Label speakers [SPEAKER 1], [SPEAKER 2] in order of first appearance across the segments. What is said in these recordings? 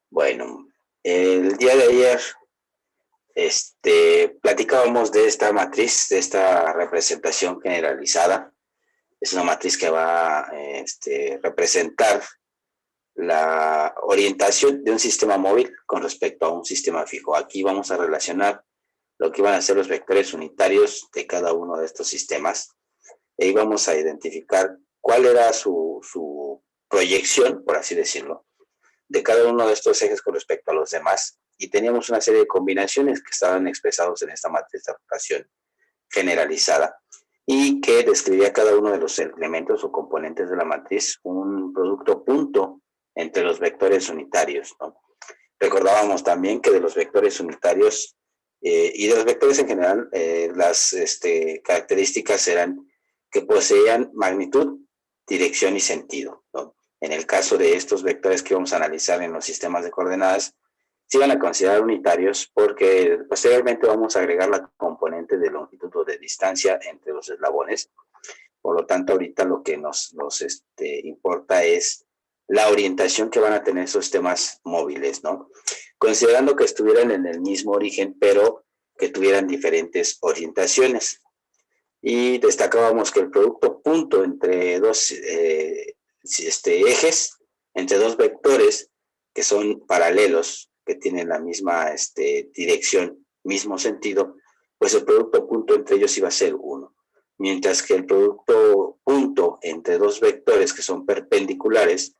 [SPEAKER 1] Bueno, el día de ayer platicábamos de esta matriz, de esta representación generalizada. Es una matriz que va a representar la orientación de un sistema móvil con respecto a un sistema fijo. Aquí vamos a relacionar lo que van a ser los vectores unitarios de cada uno de estos sistemas. Y vamos a identificar cuál era su proyección, por así decirlo, de cada uno de estos ejes con respecto a los demás. Y teníamos una serie de combinaciones que estaban expresados en esta matriz de rotación generalizada y que describía cada uno de los elementos o componentes de la matriz un producto punto entre los vectores unitarios, ¿no? Recordábamos también que de los vectores unitarios y de los vectores en general, las características eran que poseían magnitud, dirección y sentido, ¿no? En el caso de estos vectores que vamos a analizar en los sistemas de coordenadas, se van a considerar unitarios porque posteriormente vamos a agregar la componente de longitud o de distancia entre los eslabones. Por lo tanto, ahorita lo que nos importa es la orientación que van a tener esos sistemas móviles, ¿no? Considerando que estuvieran en el mismo origen, pero que tuvieran diferentes orientaciones. Y destacábamos que el producto punto entre dos ejes, entre dos vectores que son paralelos, que tienen la misma dirección, mismo sentido, pues el producto punto entre ellos iba a ser 1. Mientras que el producto punto entre dos vectores que son perpendiculares,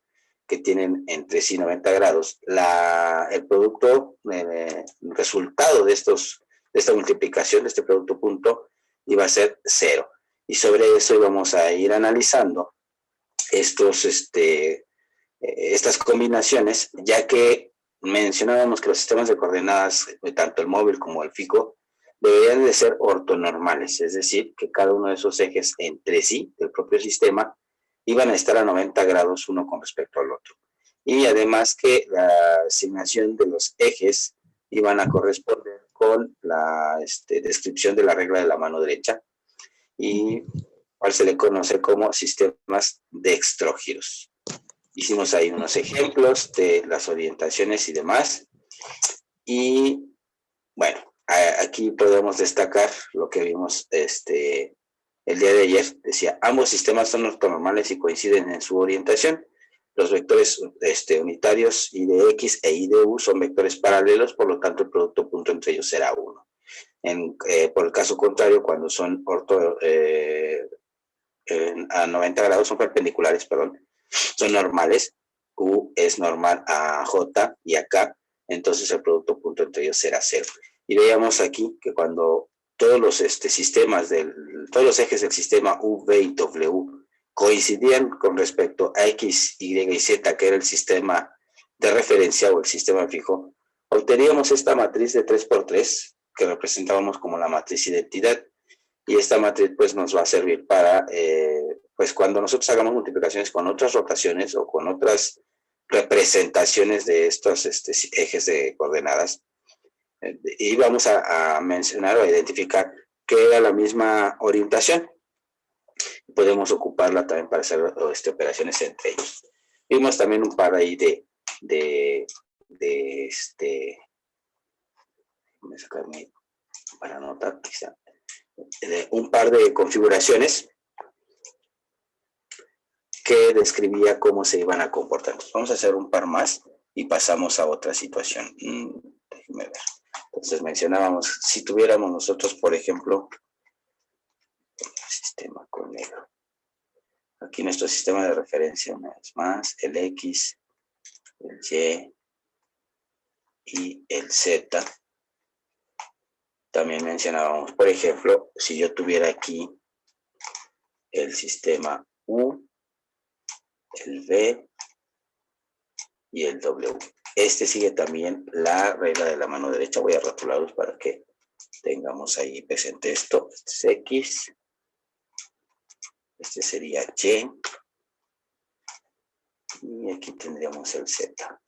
[SPEAKER 1] que tienen entre sí 90 grados, el producto, resultado de esta multiplicación, de este producto punto, iba a ser 0. Y sobre eso íbamos a ir analizando estas combinaciones, ya que mencionábamos que los sistemas de coordenadas, tanto el móvil como el fijo, deberían de ser ortonormales, es decir, que cada uno de esos ejes entre sí, del propio sistema, iban a estar a 90 grados uno con respecto al otro. Y además que la asignación de los ejes iban a corresponder con la descripción de la regla de la mano derecha, y cual se le conoce como sistemas dextrógiros. Hicimos ahí unos ejemplos de las orientaciones y demás. Y bueno, aquí podemos destacar lo que vimos el día de ayer. Decía, ambos sistemas son ortonormales y coinciden en su orientación. Los vectores unitarios I de X e I de U son vectores paralelos, por lo tanto el producto punto entre ellos será 1. Por el caso contrario, cuando son a 90 grados, son perpendiculares, perdón, son normales, U es normal a J y a K, entonces el producto punto entre ellos será 0. Y veíamos aquí que cuando todos los todos los ejes del sistema U, V y W coincidían con respecto a X, Y y Z, que era el sistema de referencia o el sistema fijo, obteníamos esta matriz de 3×3 que representábamos como la matriz identidad. Y esta matriz pues nos va a servir para, pues cuando nosotros hagamos multiplicaciones con otras rotaciones o con otras representaciones de estos ejes de coordenadas, y vamos a mencionar o a identificar que era la misma orientación. Podemos ocuparla también para hacer operaciones entre ellos. Vimos también un par ahí voy a sacarme para anotar quizá, un par de configuraciones que describía cómo se iban a comportar. Entonces, vamos a hacer un par más y pasamos a otra situación. Déjenme ver. Entonces mencionábamos, si tuviéramos nosotros, por ejemplo, el sistema con negro. Aquí nuestro sistema de referencia, una vez más, el X, el Y y el Z. También mencionábamos, por ejemplo, si yo tuviera aquí el sistema U, el V y el W. Sigue también la regla de la mano derecha. Voy a rotularlos para que tengamos ahí presente esto. Este es X. Este sería Y. Y aquí tendríamos el Z.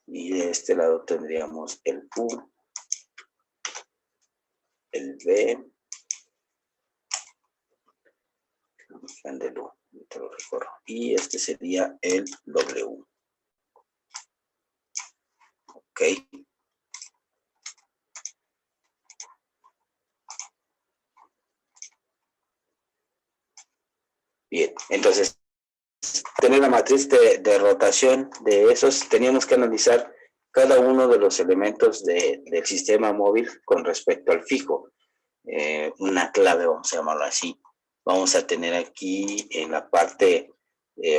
[SPEAKER 1] Y de este lado tendríamos el U, el V grande el U, te lo recorro. Y este sería el W. Ok. Bien, entonces, tener la matriz de rotación de esos, teníamos que analizar cada uno de los elementos del sistema móvil con respecto al fijo. Una clave, vamos a llamarlo así. Vamos a tener aquí en la parte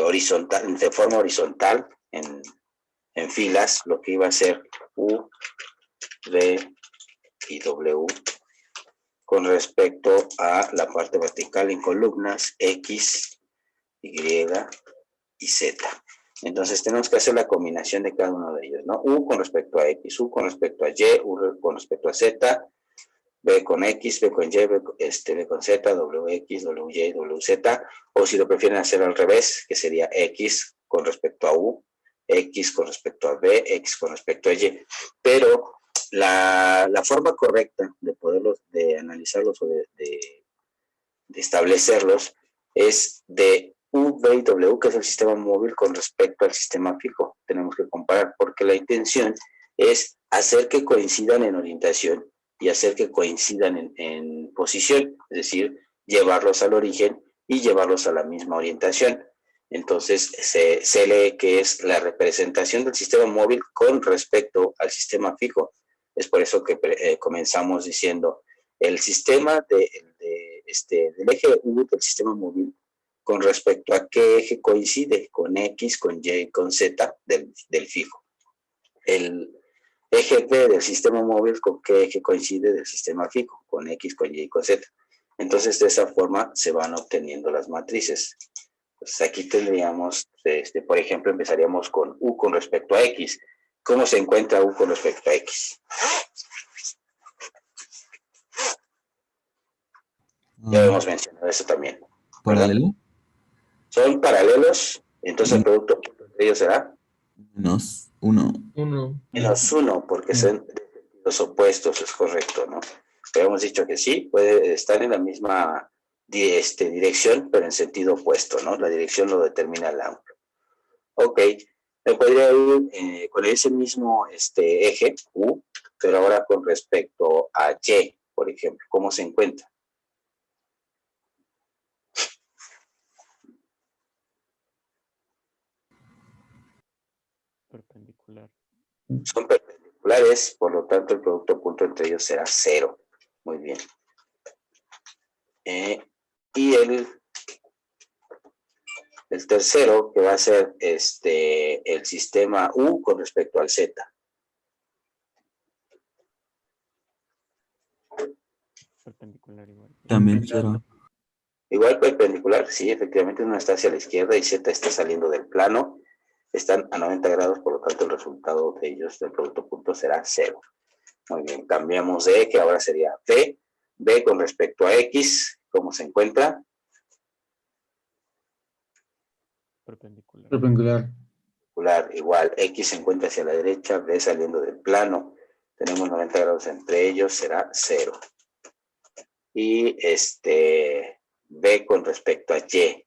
[SPEAKER 1] horizontal, de forma horizontal, en filas, lo que iba a ser U, V y W, con respecto a la parte vertical en columnas X, Y y Z. Entonces tenemos que hacer la combinación de cada uno de ellos, ¿no? U con respecto a X, U con respecto a Y, U con respecto a Z, B con X, B con Y, B con Z, WX, WY, WZ, o si lo prefieren hacer al revés, que sería X con respecto a U, X con respecto a B, X con respecto a Y. Pero la forma correcta de poderlos, de analizarlos o de establecerlos es de U, V y W, que es el sistema móvil con respecto al sistema fijo. Tenemos que comparar, porque la intención es hacer que coincidan en orientación y hacer que coincidan en posición, es decir, llevarlos al origen y llevarlos a la misma orientación. Entonces, se lee que es la representación del sistema móvil con respecto al sistema fijo. Es por eso que comenzamos diciendo el sistema del eje U del sistema móvil con respecto a qué eje coincide, con X, con Y, con Z del fijo. El eje P del sistema móvil con qué eje coincide del sistema fijo, con X, con Y, con Z. Entonces, de esa forma se van obteniendo las matrices. Pues aquí tendríamos, por ejemplo, empezaríamos con U con respecto a X. ¿Cómo se encuentra U con respecto a X? Ya hemos mencionado eso también, ¿verdad?
[SPEAKER 2] ¿Paralelo?
[SPEAKER 1] Son paralelos, entonces el
[SPEAKER 2] Mm,
[SPEAKER 1] producto de ellos será
[SPEAKER 2] Menos 1.
[SPEAKER 1] menos 1, porque son los opuestos, es correcto, ¿no? Habíamos dicho que sí, puede estar en la misma dirección, pero en sentido opuesto, ¿no? La dirección lo determina el ángulo. Ok, me podría ir con ese mismo eje, U, pero ahora con respecto a Y, por ejemplo, ¿cómo se encuentra?
[SPEAKER 3] Perpendicular.
[SPEAKER 1] Son perpendiculares, por lo tanto el producto punto entre ellos será 0. Muy bien. Y el tercero, que va a ser el sistema U con respecto al Z.
[SPEAKER 3] Perpendicular igual.
[SPEAKER 2] También 0.
[SPEAKER 1] Igual perpendicular, sí, efectivamente uno está hacia la izquierda y Z está saliendo del plano. Están a 90 grados, por lo tanto el resultado de ellos, del producto punto, será 0. Muy bien, cambiamos de eje, ahora sería B. B con respecto a X, ¿cómo se encuentra?
[SPEAKER 3] Perpendicular.
[SPEAKER 1] Igual, X se encuentra hacia la derecha, B saliendo del plano. Tenemos 90 grados entre ellos, será 0. Y B con respecto a Y.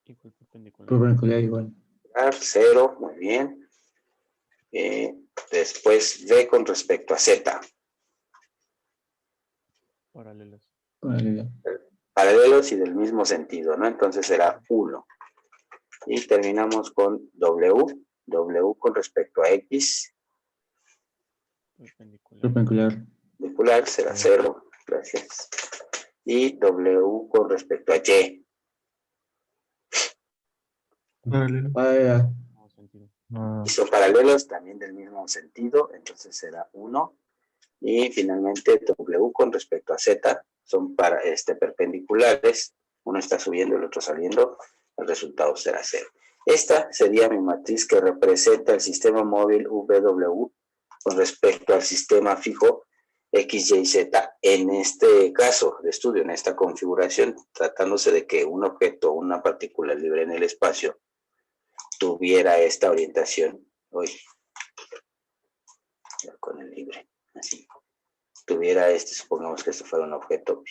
[SPEAKER 3] Igual perpendicular.
[SPEAKER 4] Perpendicular igual.
[SPEAKER 1] 0, muy bien. Después B con respecto a Z.
[SPEAKER 3] Paralelos.
[SPEAKER 4] Paralela.
[SPEAKER 1] Paralelos y del mismo sentido, ¿no? Entonces será 1. Y terminamos con W. W con respecto a X.
[SPEAKER 3] Perpendicular.
[SPEAKER 4] Perpendicular.
[SPEAKER 1] Será 0. Gracias. Y W con respecto a Y.
[SPEAKER 4] Paralela. Paralela.
[SPEAKER 3] No sentido.
[SPEAKER 1] Y son paralelos también del mismo sentido, entonces será 1. Y finalmente W con respecto a Z son perpendiculares, uno está subiendo, el otro saliendo, el resultado será 0. Esta sería mi matriz que representa el sistema móvil VW con respecto al sistema fijo X, Y, Z. En este caso de estudio, en esta configuración, tratándose de que un objeto, una partícula libre en el espacio, tuviera esta orientación, con el libre, así, tuviera supongamos que esto fuera un objeto,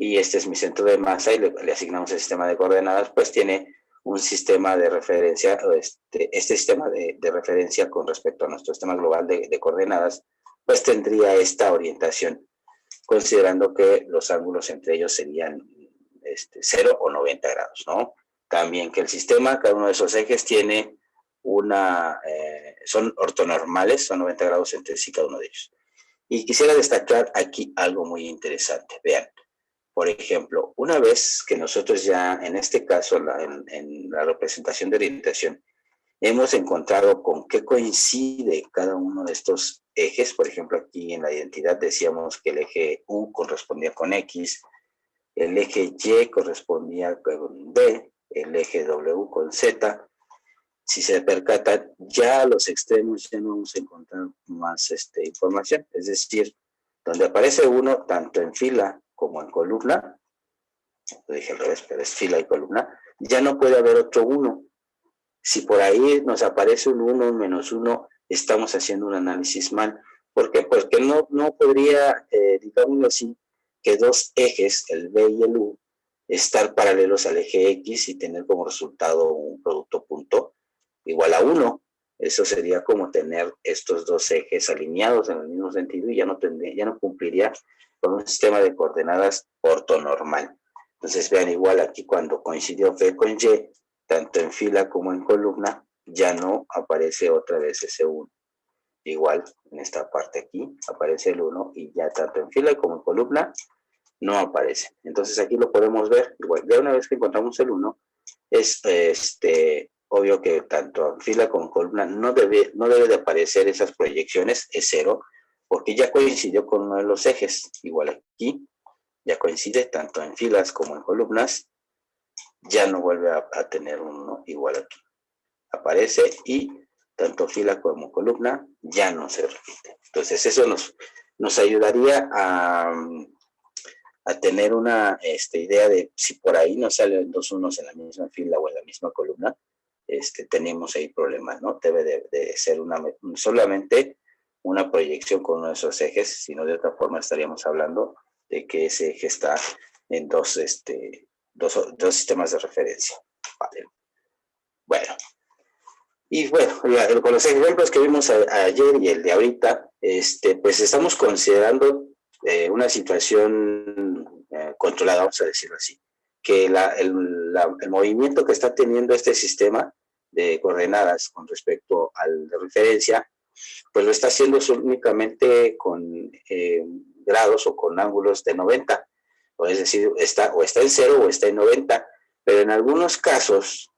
[SPEAKER 1] y este es mi centro de masa y le asignamos el sistema de coordenadas, pues tiene un sistema de referencia, este sistema de referencia con respecto a nuestro sistema global de coordenadas, pues tendría esta orientación, considerando que los ángulos entre ellos serían 0 o 90 grados, ¿no? También que el sistema, cada uno de esos ejes tiene son ortonormales, son 90 grados entre sí cada uno de ellos. Y quisiera destacar aquí algo muy interesante. Vean, por ejemplo, una vez que nosotros ya, en este caso, en la representación de orientación, hemos encontrado con qué coincide cada uno de estos ejes. Por ejemplo, aquí en la identidad decíamos que el eje U correspondía con X, el eje Y correspondía con B, el eje W con Z. Si se percatan, ya a los extremos ya no vamos a encontrar más información. Es decir, donde aparece uno, tanto en fila como en columna, lo dije al revés, pero es fila y columna, ya no puede haber otro 1. Si por ahí nos aparece un 1, un menos 1, estamos haciendo un análisis mal. ¿Por qué? Porque no podría, digámoslo así, que dos ejes, el B y el U, estar paralelos al eje X y tener como resultado un producto punto igual a 1. Eso sería como tener estos dos ejes alineados en el mismo sentido y ya no cumpliría con un sistema de coordenadas ortonormal. Entonces vean, igual aquí cuando coincidió B con Y, tanto en fila como en columna, ya no aparece otra vez ese 1. Igual en esta parte aquí aparece el 1 y ya tanto en fila como en columna no aparece. Entonces aquí lo podemos ver, igual, ya una vez que encontramos el 1, es obvio que tanto en fila como en columna no debe de aparecer esas proyecciones, es 0, porque ya coincidió con uno de los ejes. Igual aquí, ya coincide tanto en filas como en columnas, ya no vuelve a tener uno igual aquí. Aparece y tanto fila como columna ya no se repite. Entonces eso nos ayudaría a tener una idea de si por ahí nos salen dos unos en la misma fila o en la misma columna, tenemos ahí problemas, ¿no? Debe de ser solamente una proyección con uno de esos ejes, sino de otra forma estaríamos hablando de que ese eje está en dos sistemas de referencia. Vale. Bueno. Y bueno, con los ejemplos que vimos ayer y el de ahorita, pues estamos considerando una situación controlada, vamos a decirlo así, que el movimiento que está teniendo este sistema de coordenadas con respecto al de referencia, pues lo está haciendo únicamente con grados o con ángulos de 90, o es decir, está en 0 o está en 90, pero en algunos casos,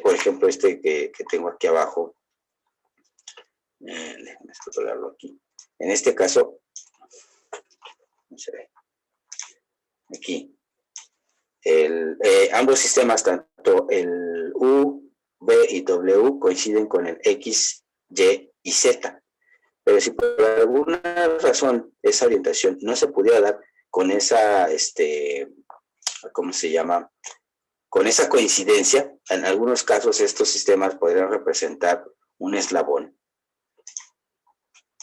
[SPEAKER 1] por ejemplo, que tengo aquí abajo, déjame escribirlo aquí, en este caso, no se ve, aquí, ambos sistemas, tanto el U, B y W, coinciden con el X, Y y Z. Pero si por alguna razón esa orientación no se pudiera dar con esa, ¿cómo se llama? Con esa coincidencia, en algunos casos estos sistemas podrían representar un eslabón.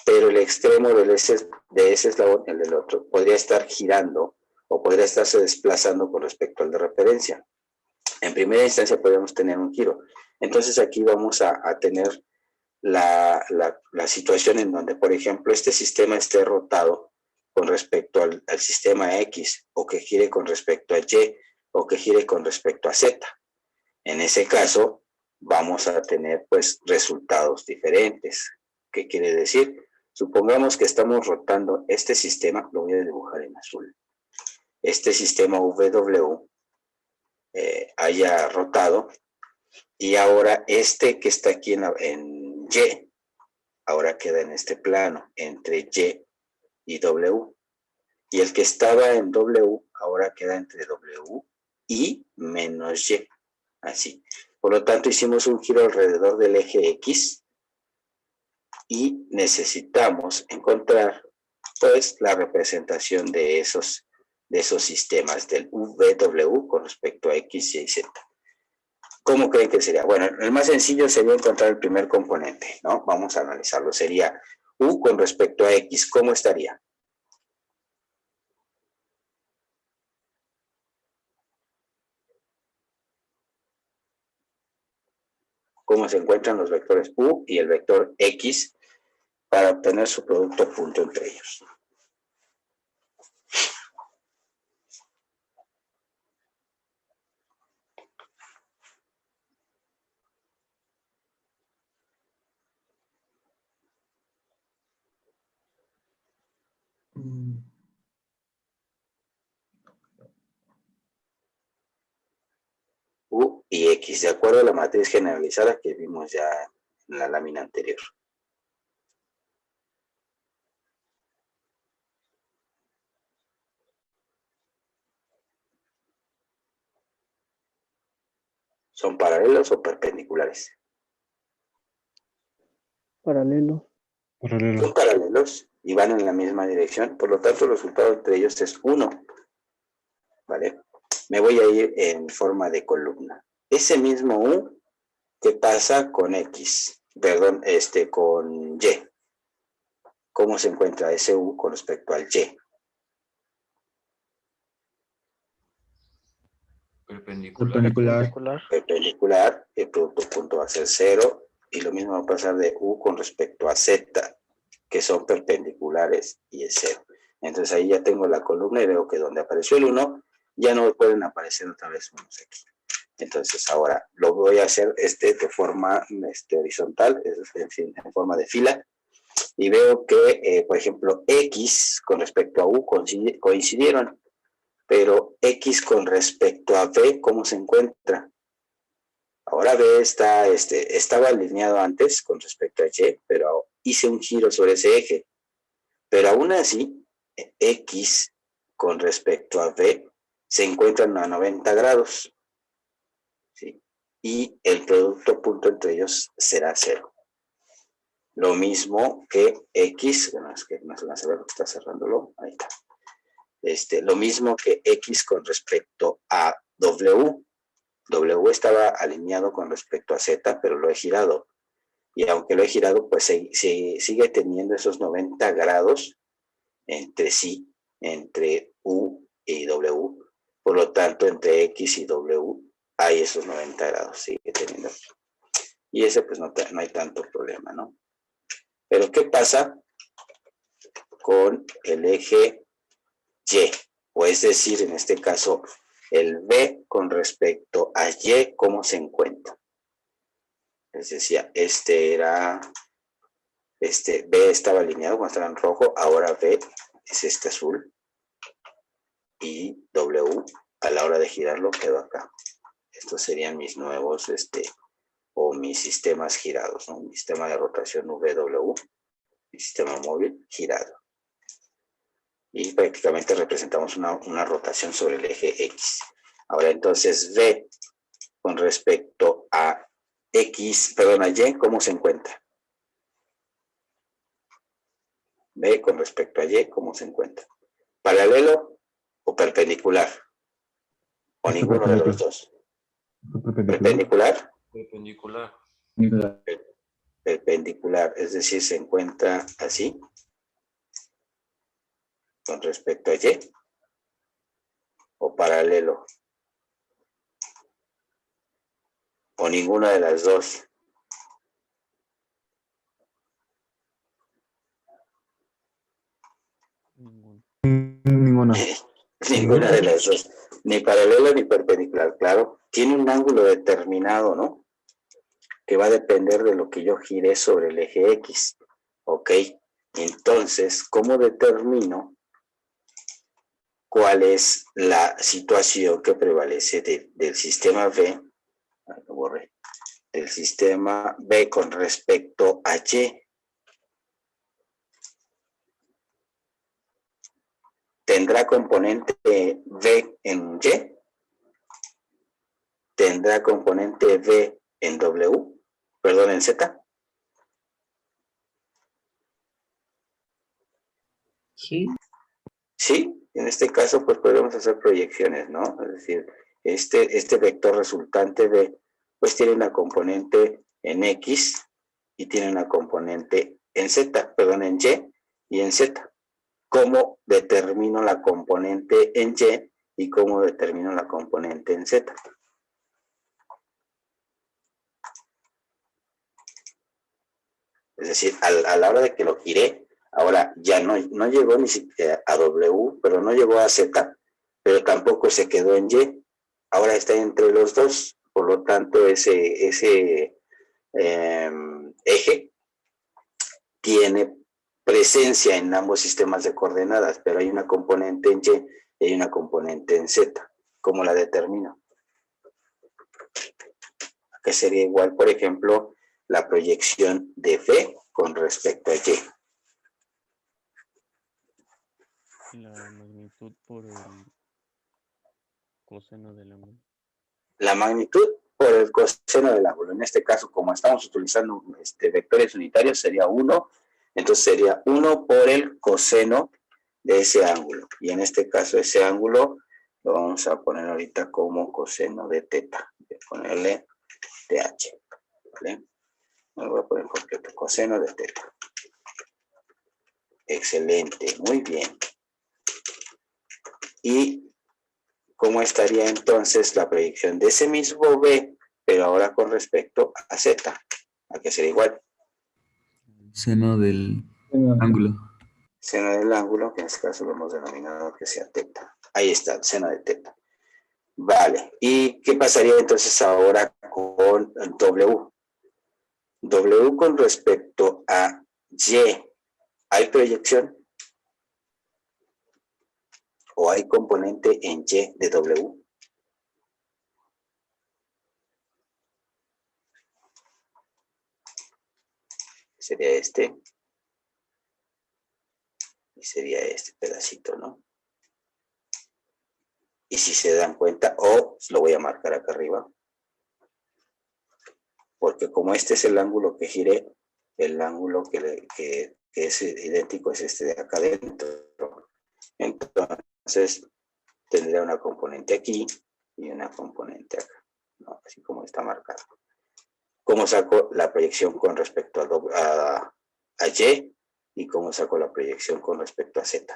[SPEAKER 1] Pero el extremo de ese eslabón, el del otro, podría estar girando o podría estarse desplazando con respecto al de referencia. En primera instancia podríamos tener un giro. Entonces aquí vamos a tener la situación en donde, por ejemplo, este sistema esté rotado con respecto al sistema X, o que gire con respecto a Y, o que gire con respecto a Z. En ese caso, vamos a tener pues resultados diferentes. ¿Qué quiere decir? Supongamos que estamos rotando este sistema, lo voy a dibujar en azul. Este sistema VW haya rotado, y ahora que está aquí en Y, ahora queda en este plano, entre Y W. Y el que estaba en W, ahora queda entre W y menos Y. Así. Por lo tanto, hicimos un giro alrededor del eje X y necesitamos encontrar, pues, la representación de esos sistemas del VW con respecto a X, Y y Z. ¿Cómo creen que sería? Bueno, el más sencillo sería encontrar el primer componente, ¿no? Vamos a analizarlo. Sería U con respecto a X, ¿cómo estaría? cómo se encuentran los vectores U y el vector X para obtener su producto punto entre ellos. U y X, de acuerdo a la matriz generalizada que vimos ya en la lámina anterior. ¿Son paralelos o perpendiculares?
[SPEAKER 3] Paralelo.
[SPEAKER 1] Son paralelos y van en la misma dirección, por lo tanto el resultado entre ellos es 1. ¿Vale? Me voy a ir en forma de columna. Ese mismo U, ¿qué pasa con X? Perdón, con Y. ¿Cómo se encuentra ese U con respecto al Y?
[SPEAKER 4] Perpendicular.
[SPEAKER 1] Perpendicular, el producto punto va a ser 0, y lo mismo va a pasar de U con respecto a Z, que son perpendiculares, y es 0. Entonces ahí ya tengo la columna y veo que donde apareció el 1, ya no pueden aparecer otra vez unos aquí. Entonces ahora lo voy a hacer de forma horizontal, es decir, en forma de fila, y veo que, por ejemplo, X con respecto a U coincidieron, pero X con respecto a B, ¿cómo se encuentra? Ahora B estaba alineado antes con respecto a Y, pero hice un giro sobre ese eje. Pero aún así, X con respecto a B se encuentran a 90 grados. ¿Sí? Y el producto punto entre ellos será 0. Lo mismo que X, bueno, es que no se va a saber lo que está cerrándolo, ahí está. Lo mismo que X con respecto a W. W estaba alineado con respecto a Z, pero lo he girado. Y aunque lo he girado, pues sigue teniendo esos 90 grados entre sí, entre U y W. Por lo tanto, entre X y W hay esos 90 grados, sigue teniendo. Y ese pues no hay tanto problema, ¿no? Pero ¿qué pasa con el eje Y? O es decir, en este caso, el B con respecto a Y, ¿cómo se encuentra? Les decía, B estaba alineado cuando estaba en rojo, ahora B es azul, y W a la hora de girarlo quedó acá. Estos serían mis nuevos, o mis sistemas girados, ¿no? Mi sistema de rotación VW, mi sistema móvil girado. Y prácticamente representamos una rotación sobre el eje X. Ahora entonces V con respecto a X, perdón, a Y, ¿cómo se encuentra? B con respecto a Y, ¿cómo se encuentra? ¿Paralelo o perpendicular? ¿O ninguno de los dos? ¿Perpendicular?
[SPEAKER 5] Perpendicular.
[SPEAKER 1] Perpendicular, es decir, se encuentra así, con respecto a Y, o paralelo, o ninguna de las dos.
[SPEAKER 2] Ninguna.
[SPEAKER 1] Ninguna de las dos, ni paralelo ni perpendicular, claro. Tiene un ángulo determinado, ¿no? Que va a depender de lo que yo gire sobre el eje X. Ok, entonces, ¿cómo determino cuál es la situación que prevalece del sistema B? Lo borré. Del sistema B con respecto a Y. ¿Tendrá componente V en Y? ¿Tendrá componente V en W? Perdón, en Z.
[SPEAKER 4] Sí.
[SPEAKER 1] Sí, en este caso pues podemos hacer proyecciones, ¿no? Es decir, este vector resultante de, pues tiene una componente en X y tiene una componente en Z, perdón, en Y en Z. ¿Cómo determino la componente en Y cómo determino la componente en Z? Es decir, a la hora de que lo giré, ahora ya no llegó ni siquiera a W, pero no llegó a Z, pero tampoco se quedó en Y. Ahora está entre los dos, por lo tanto ese eje tiene presencia en ambos sistemas de coordenadas, pero hay una componente en Y y hay una componente en Z. ¿Cómo la determino? Que sería igual, por ejemplo, la proyección de F con respecto a Y.
[SPEAKER 3] La magnitud por el coseno del ángulo.
[SPEAKER 1] La magnitud por el coseno del ángulo. En este caso, como estamos utilizando vectores unitarios, sería 1. Entonces sería 1 por el coseno de ese ángulo. Y en este caso, ese ángulo lo vamos a poner ahorita como coseno de teta. Voy a ponerle TH. ¿Vale? Me voy a poner completo, coseno de teta. Excelente, muy bien. ¿Y cómo estaría entonces la proyección de ese mismo B, pero ahora con respecto a Z? ¿A qué sería igual?
[SPEAKER 2] Seno del ángulo.
[SPEAKER 1] Seno del ángulo, que en este caso lo hemos denominado que sea teta. Ahí está, el seno de teta. Vale, ¿y qué pasaría entonces ahora con W? W con respecto a Y, ¿hay proyección? ¿O hay componente en Y de W? Sería este. Y sería este pedacito, ¿no? Y si se dan cuenta, lo voy a marcar acá arriba, porque como este es el ángulo que giré, el ángulo que es idéntico es este de acá adentro. Entonces, tendría una componente aquí y una componente acá, ¿no? Así como está marcado. ¿Cómo saco la proyección con respecto a Y? ¿Y cómo saco la proyección con respecto a Z?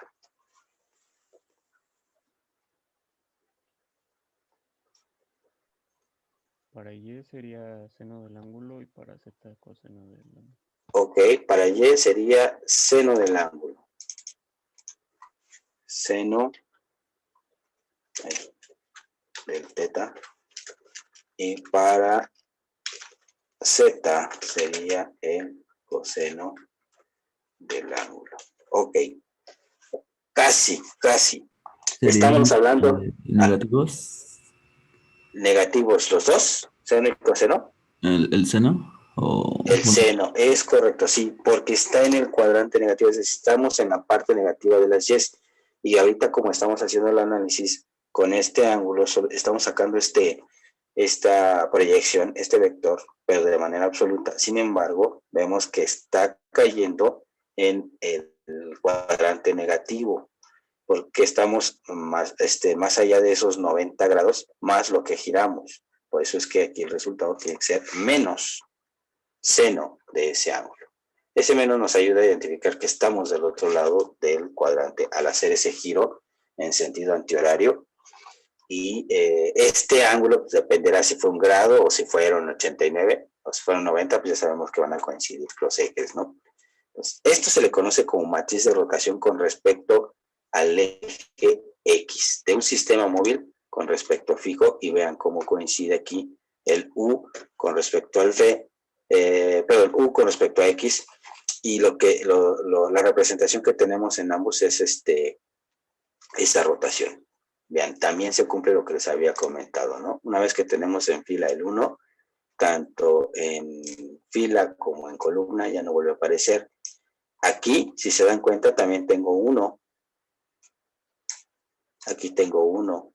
[SPEAKER 3] Para Y sería seno del ángulo y para Z coseno del ángulo.
[SPEAKER 1] Ok, para Y sería seno del ángulo. Seno del teta. Y para Z sería el coseno del ángulo. Ok, casi.
[SPEAKER 2] ¿Serían
[SPEAKER 1] Estamos hablando
[SPEAKER 2] negativos?
[SPEAKER 1] Negativos los dos, seno y coseno.
[SPEAKER 2] ¿El seno? O,
[SPEAKER 1] El seno, es correcto, sí, porque está en el cuadrante negativo, es decir, estamos en la parte negativa de las Y. Y ahorita como estamos haciendo el análisis con este ángulo, estamos sacando esta proyección, este vector, pero de manera absoluta. Sin embargo, vemos que está cayendo en el cuadrante negativo, porque estamos más allá de esos 90 grados, más lo que giramos. Por eso es que aquí el resultado tiene que ser menos seno de ese ángulo. Ese menos nos ayuda a identificar que estamos del otro lado del cuadrante al hacer ese giro en sentido antihorario. Y este ángulo pues, dependerá si fue un grado o si fueron 89 o si fueron 90, pues ya sabemos que van a coincidir los ejes, ¿no? Entonces, esto se le conoce como matriz de rotación con respecto al eje X de un sistema móvil con respecto fijo, y vean cómo coincide aquí el U con respecto al V, U con respecto a X, y la representación que tenemos en ambos es esta rotación. Vean, también se cumple lo que les había comentado, ¿no? Una vez que tenemos en fila el 1, tanto en fila como en columna ya no vuelve a aparecer. Aquí, si se dan cuenta, también tengo 1. Aquí tengo 1,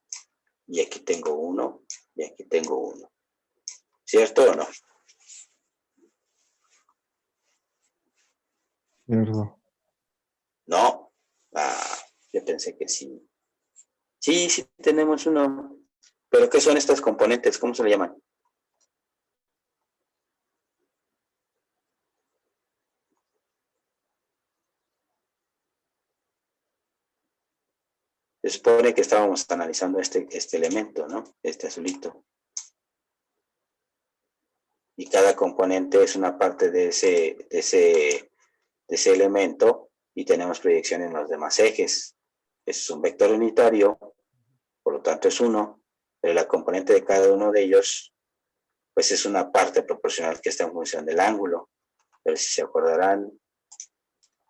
[SPEAKER 1] y aquí tengo 1, y aquí tengo 1. ¿Cierto o no?
[SPEAKER 2] Cierto.
[SPEAKER 1] No. Yo pensé que sí. Sí tenemos 1. ¿Pero qué son estas componentes? ¿Cómo se le llaman? Se supone que estábamos analizando este elemento, ¿no? Este azulito. y cada componente es una parte de ese elemento, y tenemos proyección en los demás ejes. Es un vector unitario, por lo tanto es 1, pero la componente de cada uno de ellos pues es una parte proporcional que está en función del ángulo. Pero si se acordarán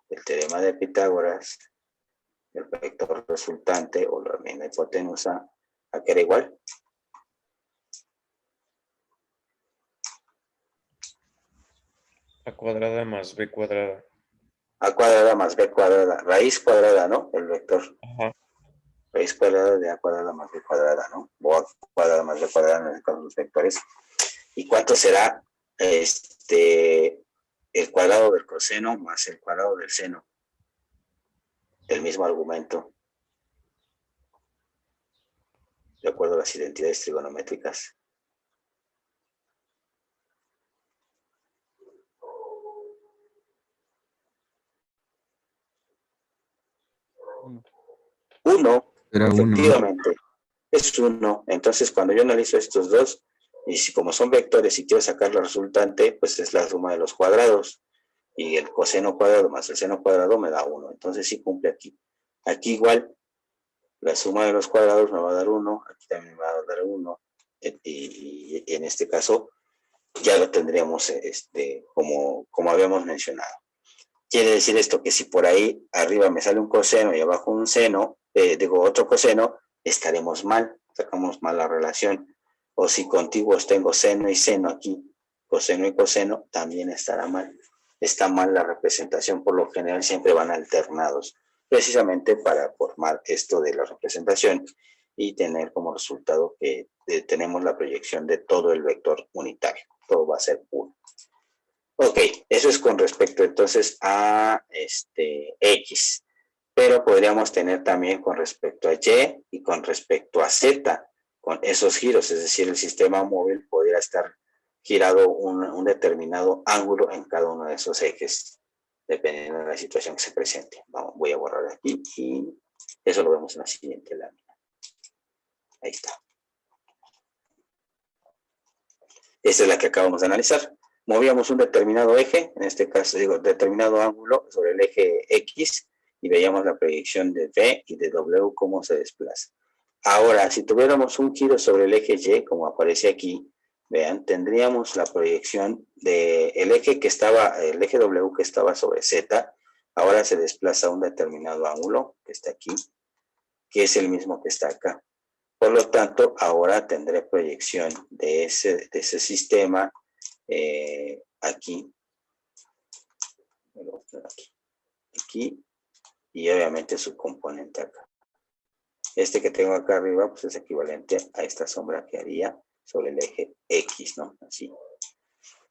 [SPEAKER 1] del teorema de Pitágoras, el vector resultante o la hipotenusa, ¿a qué era igual?
[SPEAKER 4] A cuadrada más b cuadrada.
[SPEAKER 1] A cuadrada más b cuadrada, raíz cuadrada, ¿no? El vector.
[SPEAKER 4] Ajá.
[SPEAKER 1] Raíz cuadrada de a cuadrada más b cuadrada, ¿no? O a cuadrada más b cuadrada en el caso de los vectores. ¿Y cuánto será el cuadrado del coseno más el cuadrado del seno? El mismo argumento, de acuerdo a las identidades trigonométricas. Uno,
[SPEAKER 2] Era 1.
[SPEAKER 1] efectivamente, es 1. Entonces, cuando yo analizo estos dos, y si como son vectores y quiero sacar la resultante, pues es la suma de los cuadrados. Y el coseno cuadrado más el seno cuadrado me da 1. Entonces sí cumple aquí. Aquí igual, la suma de los cuadrados me va a dar 1. Aquí también me va a dar 1. Y en este caso ya lo tendríamos como habíamos mencionado. Quiere decir esto que si por ahí arriba me sale un coseno y abajo un seno, otro coseno, estaremos mal, sacamos mal la relación. O si contiguos tengo seno y seno aquí, coseno y coseno, también estará mal. Está mal la representación, por lo general siempre van alternados, precisamente para formar esto de la representación y tener como resultado que tenemos la proyección de todo el vector unitario. Todo va a ser 1. Ok, eso es con respecto entonces a X, pero podríamos tener también con respecto a Y y con respecto a Z, con esos giros, es decir, el sistema móvil podría estar girado un determinado ángulo en cada uno de esos ejes, dependiendo de la situación que se presente. Voy a borrar aquí y eso lo vemos en la siguiente lámina. Ahí está. Esta es la que acabamos de analizar. Movíamos un determinado eje, en este caso digo determinado ángulo sobre el eje X, y veíamos la proyección de V y de W cómo se desplaza. Ahora, si tuviéramos un giro sobre el eje Y, como aparece aquí, vean, tendríamos la proyección del eje que estaba, el eje W que estaba sobre Z, ahora se desplaza un determinado ángulo, que está aquí, que es el mismo que está acá. Por lo tanto, ahora tendré proyección de ese sistema aquí, y obviamente su componente acá. Este que tengo acá arriba, pues es equivalente a esta sombra que haría sobre el eje X, ¿no? Así.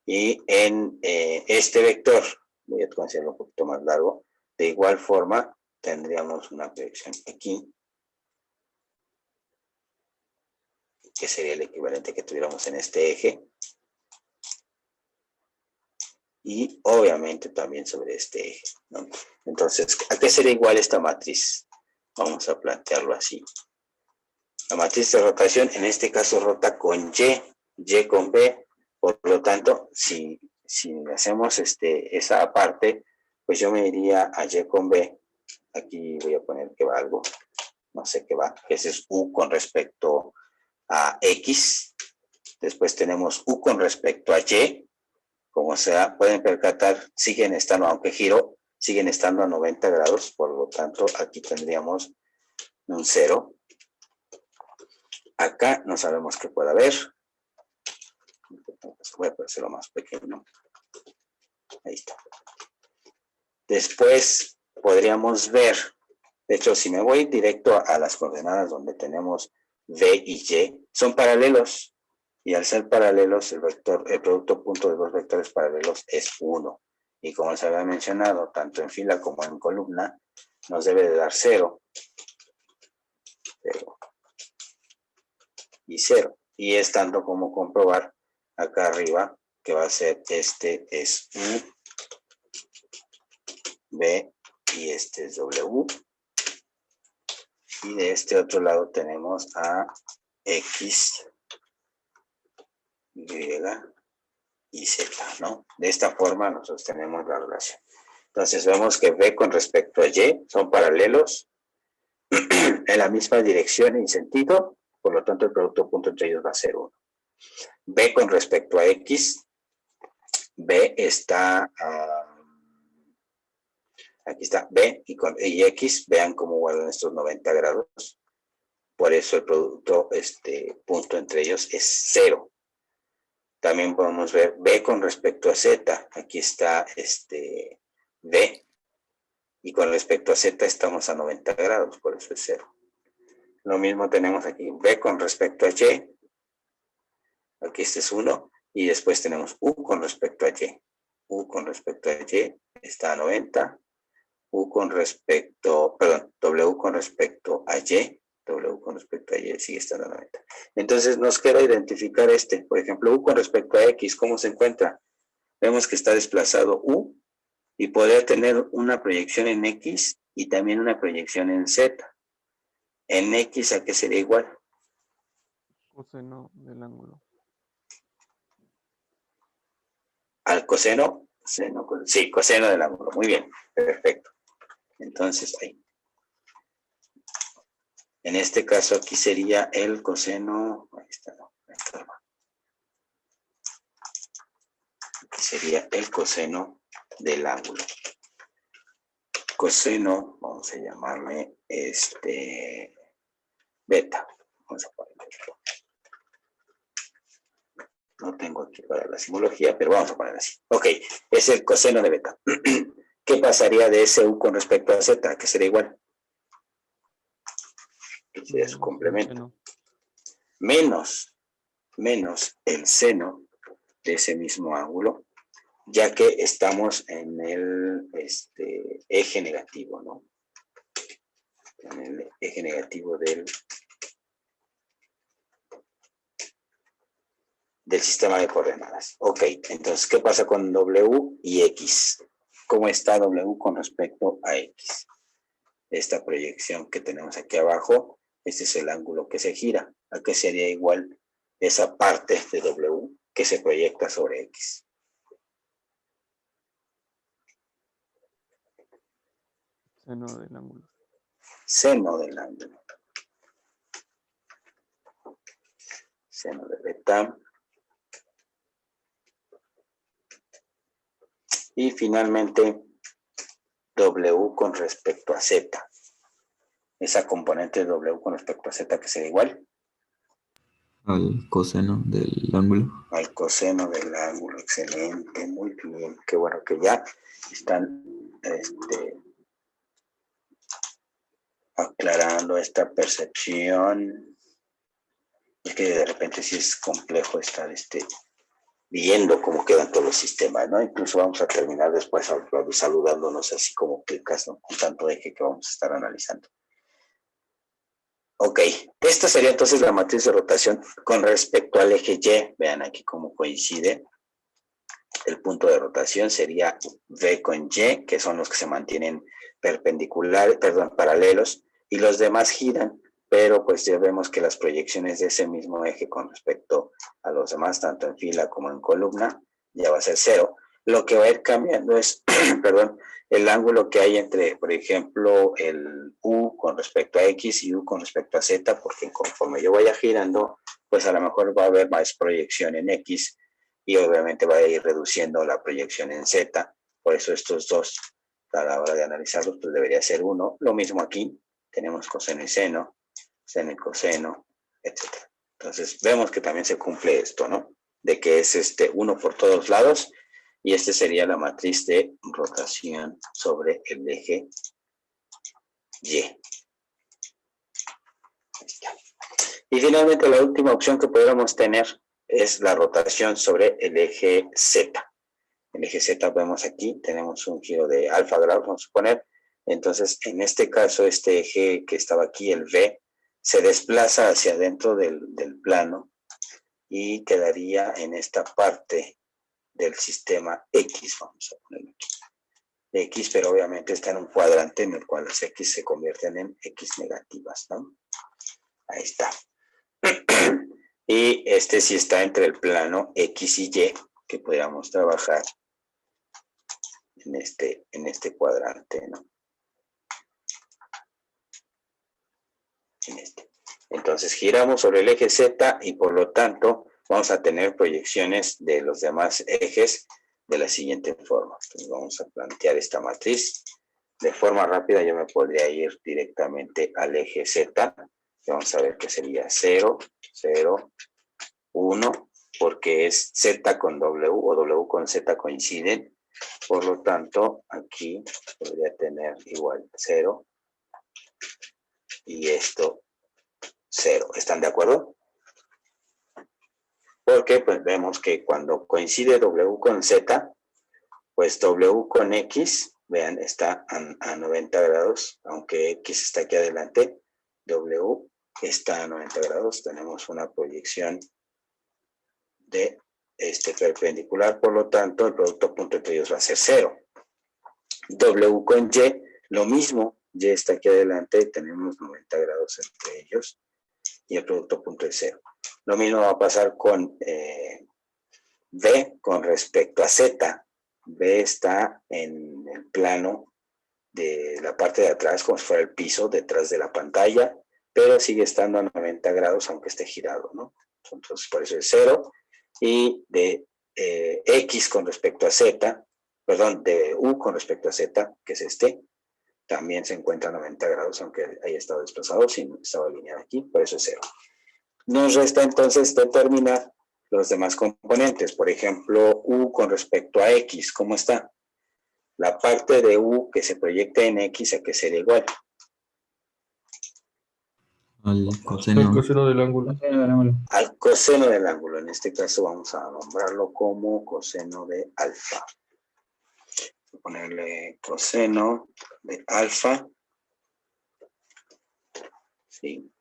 [SPEAKER 1] Y en este vector, voy a considerarlo un poquito más largo, de igual forma tendríamos una proyección aquí, que sería el equivalente que tuviéramos en este eje, y obviamente también sobre este eje, ¿no? Entonces, ¿a qué sería igual esta matriz? Vamos a plantearlo así. La matriz de rotación, en este caso, rota con Y con B, por lo tanto, si hacemos esa parte, pues yo me iría a Y con B, aquí voy a poner que va algo, no sé qué va, ese es U con respecto a X, después tenemos U con respecto a Y, como sea, pueden percatar, siguen estando, aunque giro, siguen estando a 90 grados, por lo tanto, aquí tendríamos un 0. Acá no sabemos qué puede haber. Voy a hacerlo más pequeño. Ahí está. Después podríamos ver, de hecho, si me voy directo a las coordenadas donde tenemos V y Y, son paralelos. Y al ser paralelos, el producto punto de dos vectores paralelos es 1. Y como se había mencionado, tanto en fila como en columna, nos debe de dar 0. 0. Y 0. Y es tanto como comprobar acá arriba que va a ser este es U, B y este es W. Y de este otro lado tenemos a X, Y y Z, ¿no? De esta forma nosotros tenemos la relación. Entonces vemos que B con respecto a Y son paralelos en la misma dirección y sentido, por lo tanto el producto punto entre ellos va a ser 1. B con respecto a X, B está, aquí está B y X, vean cómo guardan estos 90 grados, por eso el producto punto entre ellos es 0. También podemos ver B con respecto a Z, aquí está B, y con respecto a Z estamos a 90 grados, por eso es 0. Lo mismo tenemos aquí, B con respecto a Y, aquí este es 1, y después tenemos U con respecto a Y. U con respecto a Y está a 90, W con respecto a Y, W con respecto a Y sigue estando a 90. Entonces nos queda identificar por ejemplo, U con respecto a X, ¿cómo se encuentra? Vemos que está desplazado U, y poder tener una proyección en X y también una proyección en Z. En X, ¿a qué sería igual?
[SPEAKER 3] Coseno del ángulo.
[SPEAKER 1] Al coseno, sí, coseno del ángulo. Muy bien, perfecto. Entonces, ahí. En este caso, aquí sería el coseno. Ahí está, no, ahí está. Aquí sería el coseno del ángulo. Coseno, vamos a llamarle beta. Vamos a poner beta. No tengo aquí para la simbología, pero vamos a poner así. Ok, es el coseno de beta. ¿Qué pasaría de ese U con respecto a Z? Que sería igual. Que sería su complemento. Menos el seno de ese mismo ángulo, ya que estamos en el eje negativo, ¿no? En el eje negativo del sistema de coordenadas. Ok, entonces, ¿qué pasa con W y X? ¿Cómo está W con respecto a X? Esta proyección que tenemos aquí abajo, este es el ángulo que se gira. ¿A qué sería igual esa parte de W que se proyecta sobre X?
[SPEAKER 3] Seno del ángulo.
[SPEAKER 1] Seno del ángulo. Seno de beta. Y finalmente, W con respecto a Z. Esa componente de W con respecto a Z que sería igual.
[SPEAKER 2] Al coseno del ángulo.
[SPEAKER 1] Al coseno del ángulo. Excelente, muy bien. Qué bueno que ya están aclarando esta percepción. Es que de repente sí es complejo estar viendo cómo quedan todos los sistemas, ¿no? Incluso vamos a terminar después saludándonos así como clicas, ¿no? Con tanto eje que vamos a estar analizando. Ok, esta sería entonces la matriz de rotación con respecto al eje Y. Vean aquí cómo coincide. El punto de rotación sería V con Y, que son los que se mantienen paralelos, y los demás giran, pero pues ya vemos que las proyecciones de ese mismo eje con respecto a los demás, tanto en fila como en columna, ya va a ser 0. Lo que va a ir cambiando es, perdón, el ángulo que hay entre, por ejemplo, el U con respecto a X y U con respecto a Z, porque conforme yo vaya girando, pues a lo mejor va a haber más proyección en X y obviamente va a ir reduciendo la proyección en Z. Por eso estos dos, a la hora de analizarlos, pues debería ser 1. Lo mismo aquí, tenemos coseno y seno y coseno, etc. Entonces vemos que también se cumple esto, ¿no? De que es 1 por todos lados, y sería la matriz de rotación sobre el eje Y. Ahí está. Y finalmente la última opción que podríamos tener es la rotación sobre el eje Z. El eje Z vemos aquí, tenemos un giro de alfa grados, vamos a suponer. Entonces, en este caso, este eje que estaba aquí, el V, se desplaza hacia adentro del plano y quedaría en esta parte del sistema X, vamos a ponerlo aquí. X, pero obviamente está en un cuadrante en el cual las X se convierten en X negativas, ¿no? Ahí está. Y sí está entre el plano X y Y, que podamos trabajar en este cuadrante, ¿no? En este. Entonces giramos sobre el eje Z y por lo tanto vamos a tener proyecciones de los demás ejes de la siguiente forma. Entonces vamos a plantear esta matriz. De forma rápida yo me podría ir directamente al eje Z. Vamos a ver que sería 0, 0, 1, porque es Z con W o W con Z coinciden. Por lo tanto, aquí podría tener igual 0 y esto 0. ¿Están de acuerdo? Porque pues vemos que cuando coincide W con Z, pues W con X, vean, está a 90 grados, aunque X está aquí adelante, W está a 90 grados, tenemos una proyección de perpendicular, por lo tanto, el producto punto entre ellos va a ser 0. W con Y, lo mismo, Y está aquí adelante, tenemos 90 grados entre ellos, y el producto punto es 0. Lo mismo va a pasar con B con respecto a Z. B está en el plano de la parte de atrás, como si fuera el piso detrás de la pantalla, pero sigue estando a 90 grados aunque esté girado, ¿no? Entonces, por eso es 0. Y de X con respecto a Z, perdón, de U con respecto a Z, que es también se encuentra a 90 grados, aunque haya estado desplazado, si no estaba alineado aquí, por eso es 0. Nos resta entonces determinar los demás componentes. Por ejemplo, U con respecto a X, ¿cómo está? La parte de U que se proyecta en X, ¿a qué sería igual?
[SPEAKER 2] Al coseno.
[SPEAKER 5] El coseno del ángulo.
[SPEAKER 1] Al coseno del ángulo. En este caso vamos a nombrarlo como coseno de alfa. Voy a ponerle coseno de alfa. ¿Sí?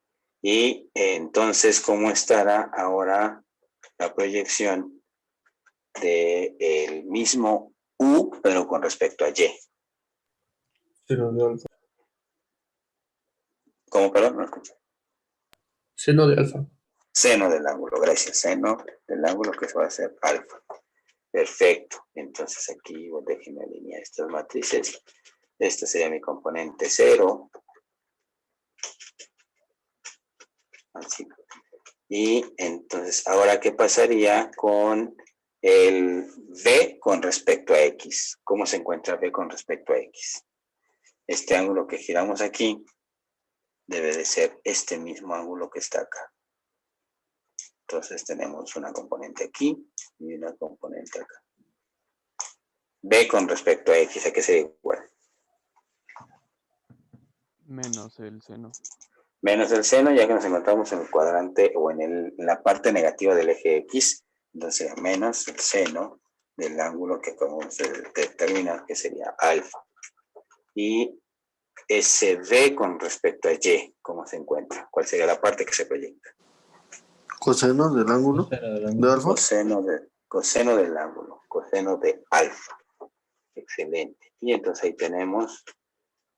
[SPEAKER 1] Y entonces, ¿cómo estará ahora la proyección del mismo U, pero con respecto a Y?
[SPEAKER 5] Seno de alfa.
[SPEAKER 1] ¿Cómo, perdón? No escuché.
[SPEAKER 5] Seno de alfa.
[SPEAKER 1] Seno del ángulo, gracias. Seno del ángulo que va a ser alfa. Perfecto. Entonces aquí déjenme alinear estas matrices. Este sería mi componente 0. Así. Y entonces, ahora, ¿qué pasaría con el V con respecto a X? ¿Cómo se encuentra V con respecto a X? Este ángulo que giramos aquí debe de ser este mismo ángulo que está acá. Entonces tenemos una componente aquí y una componente acá. V con respecto a X, ¿a qué sería igual?
[SPEAKER 3] Menos el seno.
[SPEAKER 1] Menos el seno, ya que nos encontramos en el cuadrante o en la parte negativa del eje X, entonces menos el seno del ángulo que acabamos de determinar, que sería alfa. Y ese V con respecto a Y, ¿cómo se encuentra? ¿Cuál sería la parte que se proyecta?
[SPEAKER 5] Coseno del ángulo. ¿De alfa?
[SPEAKER 1] Coseno del ángulo, coseno de alfa. Excelente. Y entonces ahí tenemos,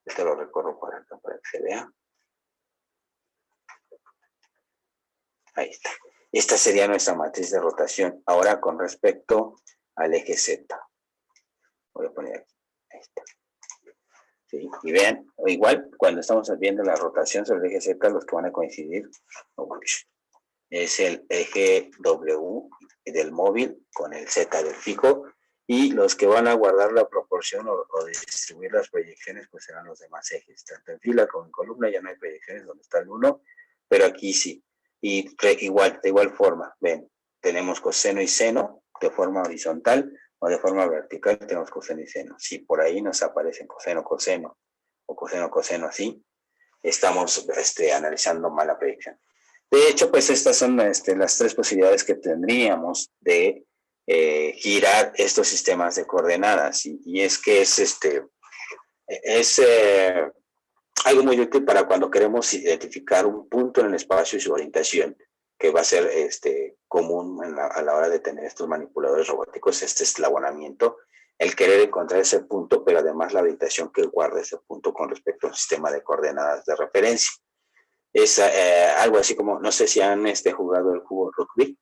[SPEAKER 1] esto lo recorro por acá para que se vea. Ahí está. Esta sería nuestra matriz de rotación. Ahora con respecto al eje Z. Voy a poner aquí. Ahí está. ¿Sí? Y vean, igual cuando estamos viendo la rotación sobre el eje Z, los que van a coincidir es el eje W del móvil con el Z del pico, y los que van a guardar la proporción o distribuir las proyecciones, pues serán los demás ejes. Tanto en fila como en columna ya no hay proyecciones donde está el 1, pero aquí sí. Y de igual forma, ven, tenemos coseno y seno de forma horizontal o de forma vertical, tenemos coseno y seno. Si por ahí nos aparecen coseno, coseno o coseno, coseno así, estamos analizando mal la proyección. De hecho, pues estas son las tres posibilidades que tendríamos de girar estos sistemas de coordenadas. Y es que es algo muy útil para cuando queremos identificar un punto en el espacio y su orientación, que va a ser común a la hora de tener estos manipuladores robóticos, este eslabonamiento, el querer encontrar ese punto, pero además la orientación que guarda ese punto con respecto a un sistema de coordenadas de referencia. Es algo así como, no sé si han jugado el juego rugby.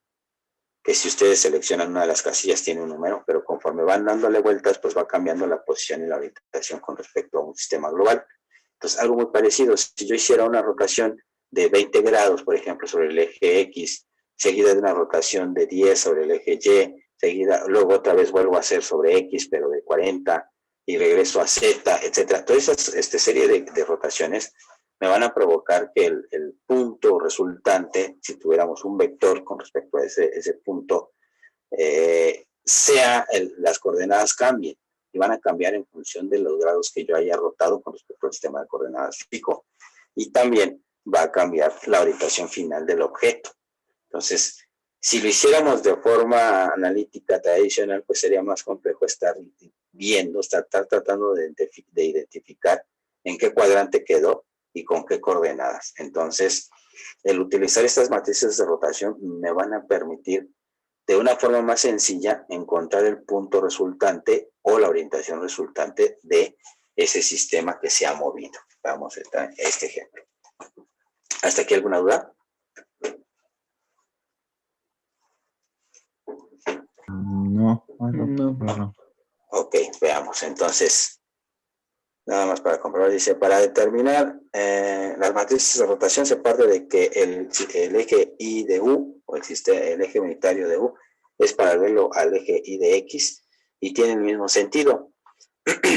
[SPEAKER 1] que si ustedes seleccionan una de las casillas tiene un número, pero conforme van dándole vueltas, pues va cambiando la posición y la orientación con respecto a un sistema global. Entonces, algo muy parecido, si yo hiciera una rotación de 20 grados, por ejemplo, sobre el eje X, seguida de una rotación de 10 sobre el eje Y, seguida, luego otra vez vuelvo a hacer sobre X, pero de 40, y regreso a Z, etcétera. Toda esa serie de rotaciones me van a provocar que el punto resultante, si tuviéramos un vector con respecto a ese punto, las coordenadas cambien, y van a cambiar en función de los grados que yo haya rotado con respecto al sistema de coordenadas fijo. Y también va a cambiar la orientación final del objeto. Entonces, si lo hiciéramos de forma analítica tradicional, pues sería más complejo estar viendo, estar tratando de identificar en qué cuadrante quedó y con qué coordenadas. Entonces, el utilizar estas matrices de rotación me van a permitir de una forma más sencilla encontrar el punto resultante o la orientación resultante de ese sistema que se ha movido. Vamos a este ejemplo. ¿Hasta aquí alguna duda?
[SPEAKER 2] No, no.
[SPEAKER 1] Ok, veamos. Entonces, nada más para comprobar, dice, para determinar las matrices de rotación se parte de que el eje Y de U, o el eje unitario de U, es paralelo al eje Y de X y tiene el mismo sentido.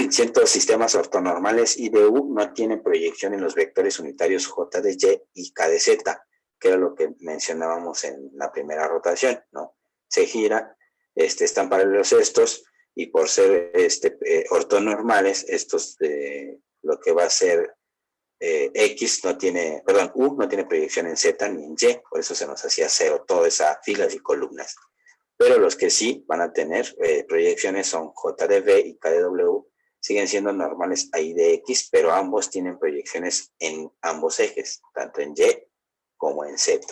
[SPEAKER 1] Ciertos sistemas ortonormales I de U no tienen proyección en los vectores unitarios J de Y y K de Z, que era lo que mencionábamos en la primera rotación, ¿no? Se gira, están paralelos estos, y por ser ortonormales, estos lo que va a ser X no tiene, perdón, U no tiene proyección en Z ni en Y, por eso se nos hacía cero toda esa filas y columnas. Pero los que sí van a tener proyecciones son J de V y K de W, siguen siendo normales a Y de X, pero ambos tienen proyecciones en ambos ejes, tanto en Y como en Z.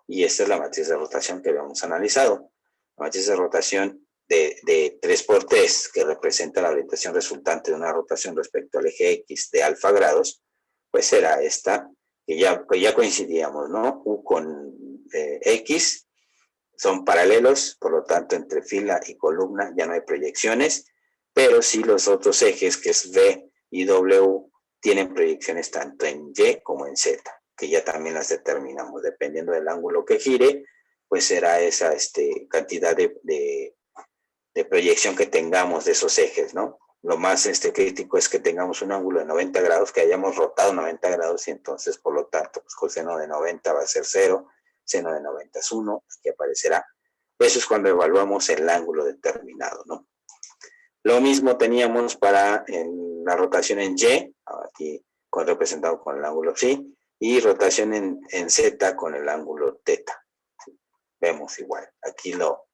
[SPEAKER 1] Y esta es la matriz de rotación que habíamos analizado. La matriz de rotación de 3×3, que representa la orientación resultante de una rotación respecto al eje X de alfa grados, pues será esta, que ya coincidíamos, ¿no? U con X son paralelos, por lo tanto, entre fila y columna ya no hay proyecciones, pero sí los otros ejes, que es V y W, tienen proyecciones tanto en Y como en Z, que ya también las determinamos. Dependiendo del ángulo que gire, pues será esa cantidad de proyección que tengamos de esos ejes, ¿no? Lo más crítico es que tengamos un ángulo de 90 grados, que hayamos rotado 90 grados, y entonces, por lo tanto, pues coseno de 90 va a ser 0, seno de 90 es 1, que aparecerá. Eso es cuando evaluamos el ángulo determinado, ¿no? Lo mismo teníamos para la rotación en Y, aquí representado con el ángulo psi, y rotación en Z con el ángulo teta. Vemos igual. Aquí lo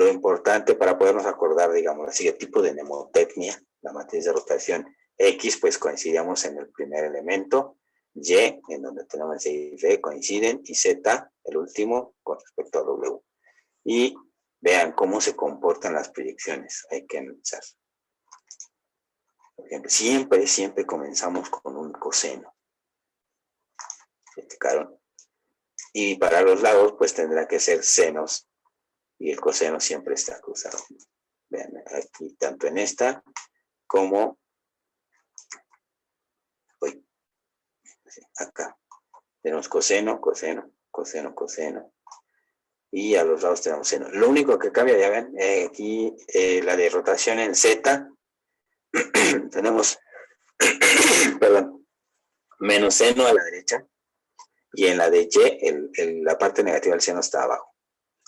[SPEAKER 1] importante para podernos acordar, digamos así, el tipo de mnemotecnia, la matriz de rotación X, pues coincidíamos en el primer elemento, Y, en donde tenemos Y y V, coinciden, y Z, el último, con respecto a W. Y vean cómo se comportan las proyecciones, hay que analizar. Por ejemplo, siempre comenzamos con un coseno. ¿Fijaron? Y para los lados, pues tendrá que ser senos, y el coseno siempre está cruzado. Vean, aquí, tanto en esta como acá. Tenemos coseno, coseno, coseno, coseno. Y a los lados tenemos seno. Lo único que cambia, ya ven, aquí la de rotación en Z, tenemos, perdón, menos seno a la derecha, y en la de Y, la parte negativa del seno está abajo.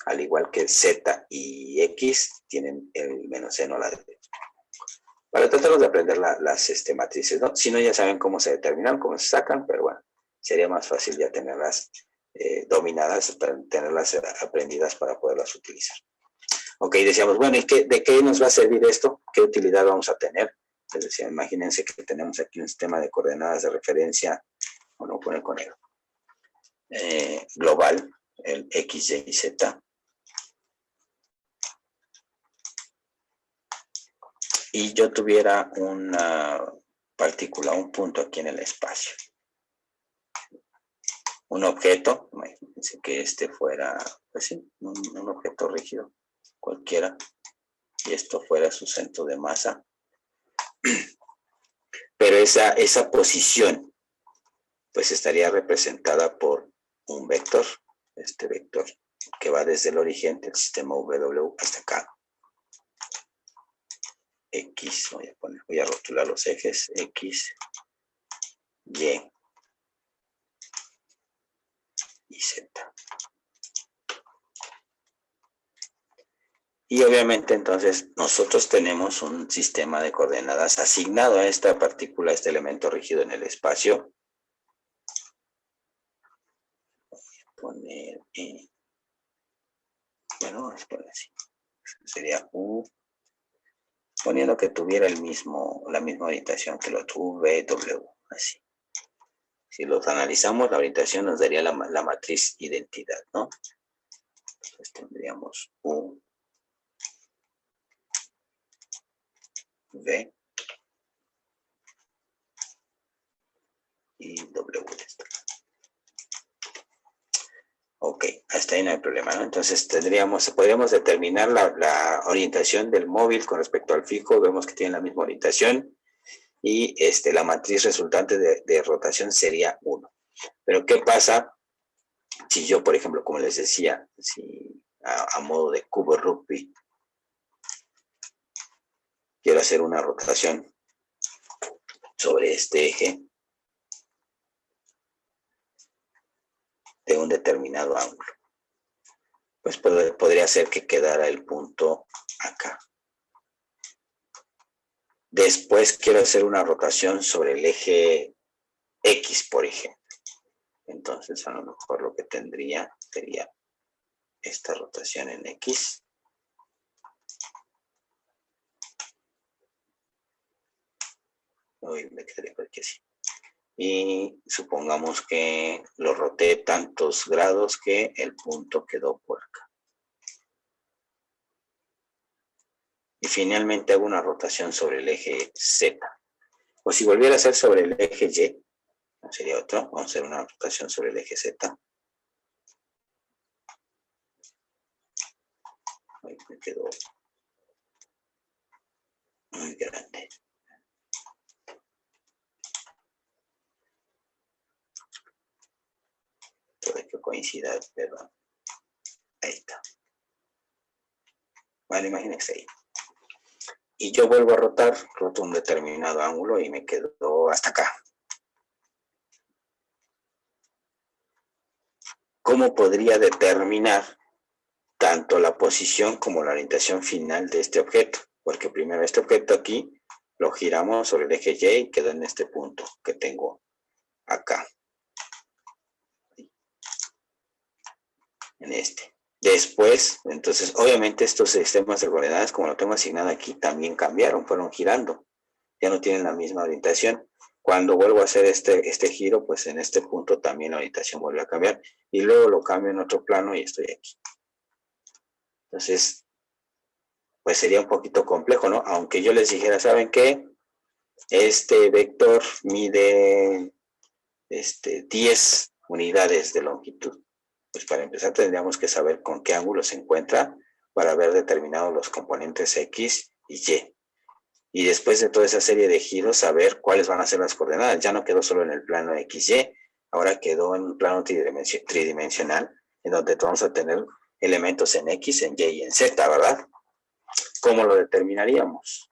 [SPEAKER 1] Al igual que Z y X tienen el menos seno a la derecha. Para tratar de aprender las matrices, ¿no? Si no, ya saben cómo se determinan, cómo se sacan, pero bueno, sería más fácil ya tenerlas dominadas, tenerlas aprendidas para poderlas utilizar. Ok, decíamos, bueno, ¿y de qué nos va a servir esto? ¿Qué utilidad vamos a tener? Les decía, imagínense que tenemos aquí un sistema de coordenadas de referencia, bueno, poner con negro, global, el X, Y y Z. Y yo tuviera una partícula, un punto aquí en el espacio. un objeto, imagínense que este fuera, pues sí, un objeto rígido, cualquiera, y esto fuera su centro de masa. Pero esa posición, pues estaría representada por un vector, este vector, que va desde el origen del sistema W hasta acá. X, voy a rotular los ejes, X, Y Z. Y obviamente entonces nosotros tenemos un sistema de coordenadas asignado a esta partícula, a este elemento rígido en el espacio. Voy a poner, bueno, vamos a poner así. Sería U, poniendo que tuviera la misma orientación que lo tuvo W, así. Si los analizamos, la orientación nos daría la matriz identidad, ¿no? Entonces tendríamos U, V y W de esto. Ok, hasta ahí no hay problema, ¿no? Entonces podríamos determinar la orientación del móvil con respecto al fijo. Vemos que tienen la misma orientación. Y la matriz resultante de rotación sería 1. Pero ¿qué pasa si yo, por ejemplo, como les decía, si a modo de cubo rugby, quiero hacer una rotación sobre este eje de un determinado ángulo? Pues podría ser que quedara el punto acá. Después quiero hacer una rotación sobre el eje X, por ejemplo. Entonces, a lo mejor lo que tendría sería esta rotación en X. Uy, me quedaría por aquí así. Y supongamos que lo roté tantos grados que el punto quedó por acá. Y finalmente hago una rotación sobre el eje Z. O si volviera a hacer sobre el eje Y, sería otro. Vamos a hacer una rotación sobre el eje Z. Ahí me quedó muy grande. Puede que coincida, perdón. Ahí está. Vale, imagínense ahí. Y yo vuelvo a roto un determinado ángulo y me quedo hasta acá. ¿Cómo podría determinar tanto la posición como la orientación final de este objeto? Porque primero este objeto aquí lo giramos sobre el eje Y y quedó en este punto que tengo acá. En este. Después, entonces, obviamente estos sistemas de coordenadas, como lo tengo asignado aquí, también cambiaron, fueron girando. Ya no tienen la misma orientación. Cuando vuelvo a hacer este giro, pues en este punto también la orientación vuelve a cambiar. Y luego lo cambio en otro plano y estoy aquí. Entonces, pues sería un poquito complejo, ¿no? Aunque yo les dijera, ¿saben qué? Este vector mide 10 unidades de longitud. Pues para empezar tendríamos que saber con qué ángulo se encuentra para haber determinado los componentes X y Y. Y después de toda esa serie de giros, saber cuáles van a ser las coordenadas. Ya no quedó solo en el plano XY, ahora quedó en un plano tridimensional, en donde vamos a tener elementos en X, en Y y en Z, ¿verdad? ¿Cómo lo determinaríamos?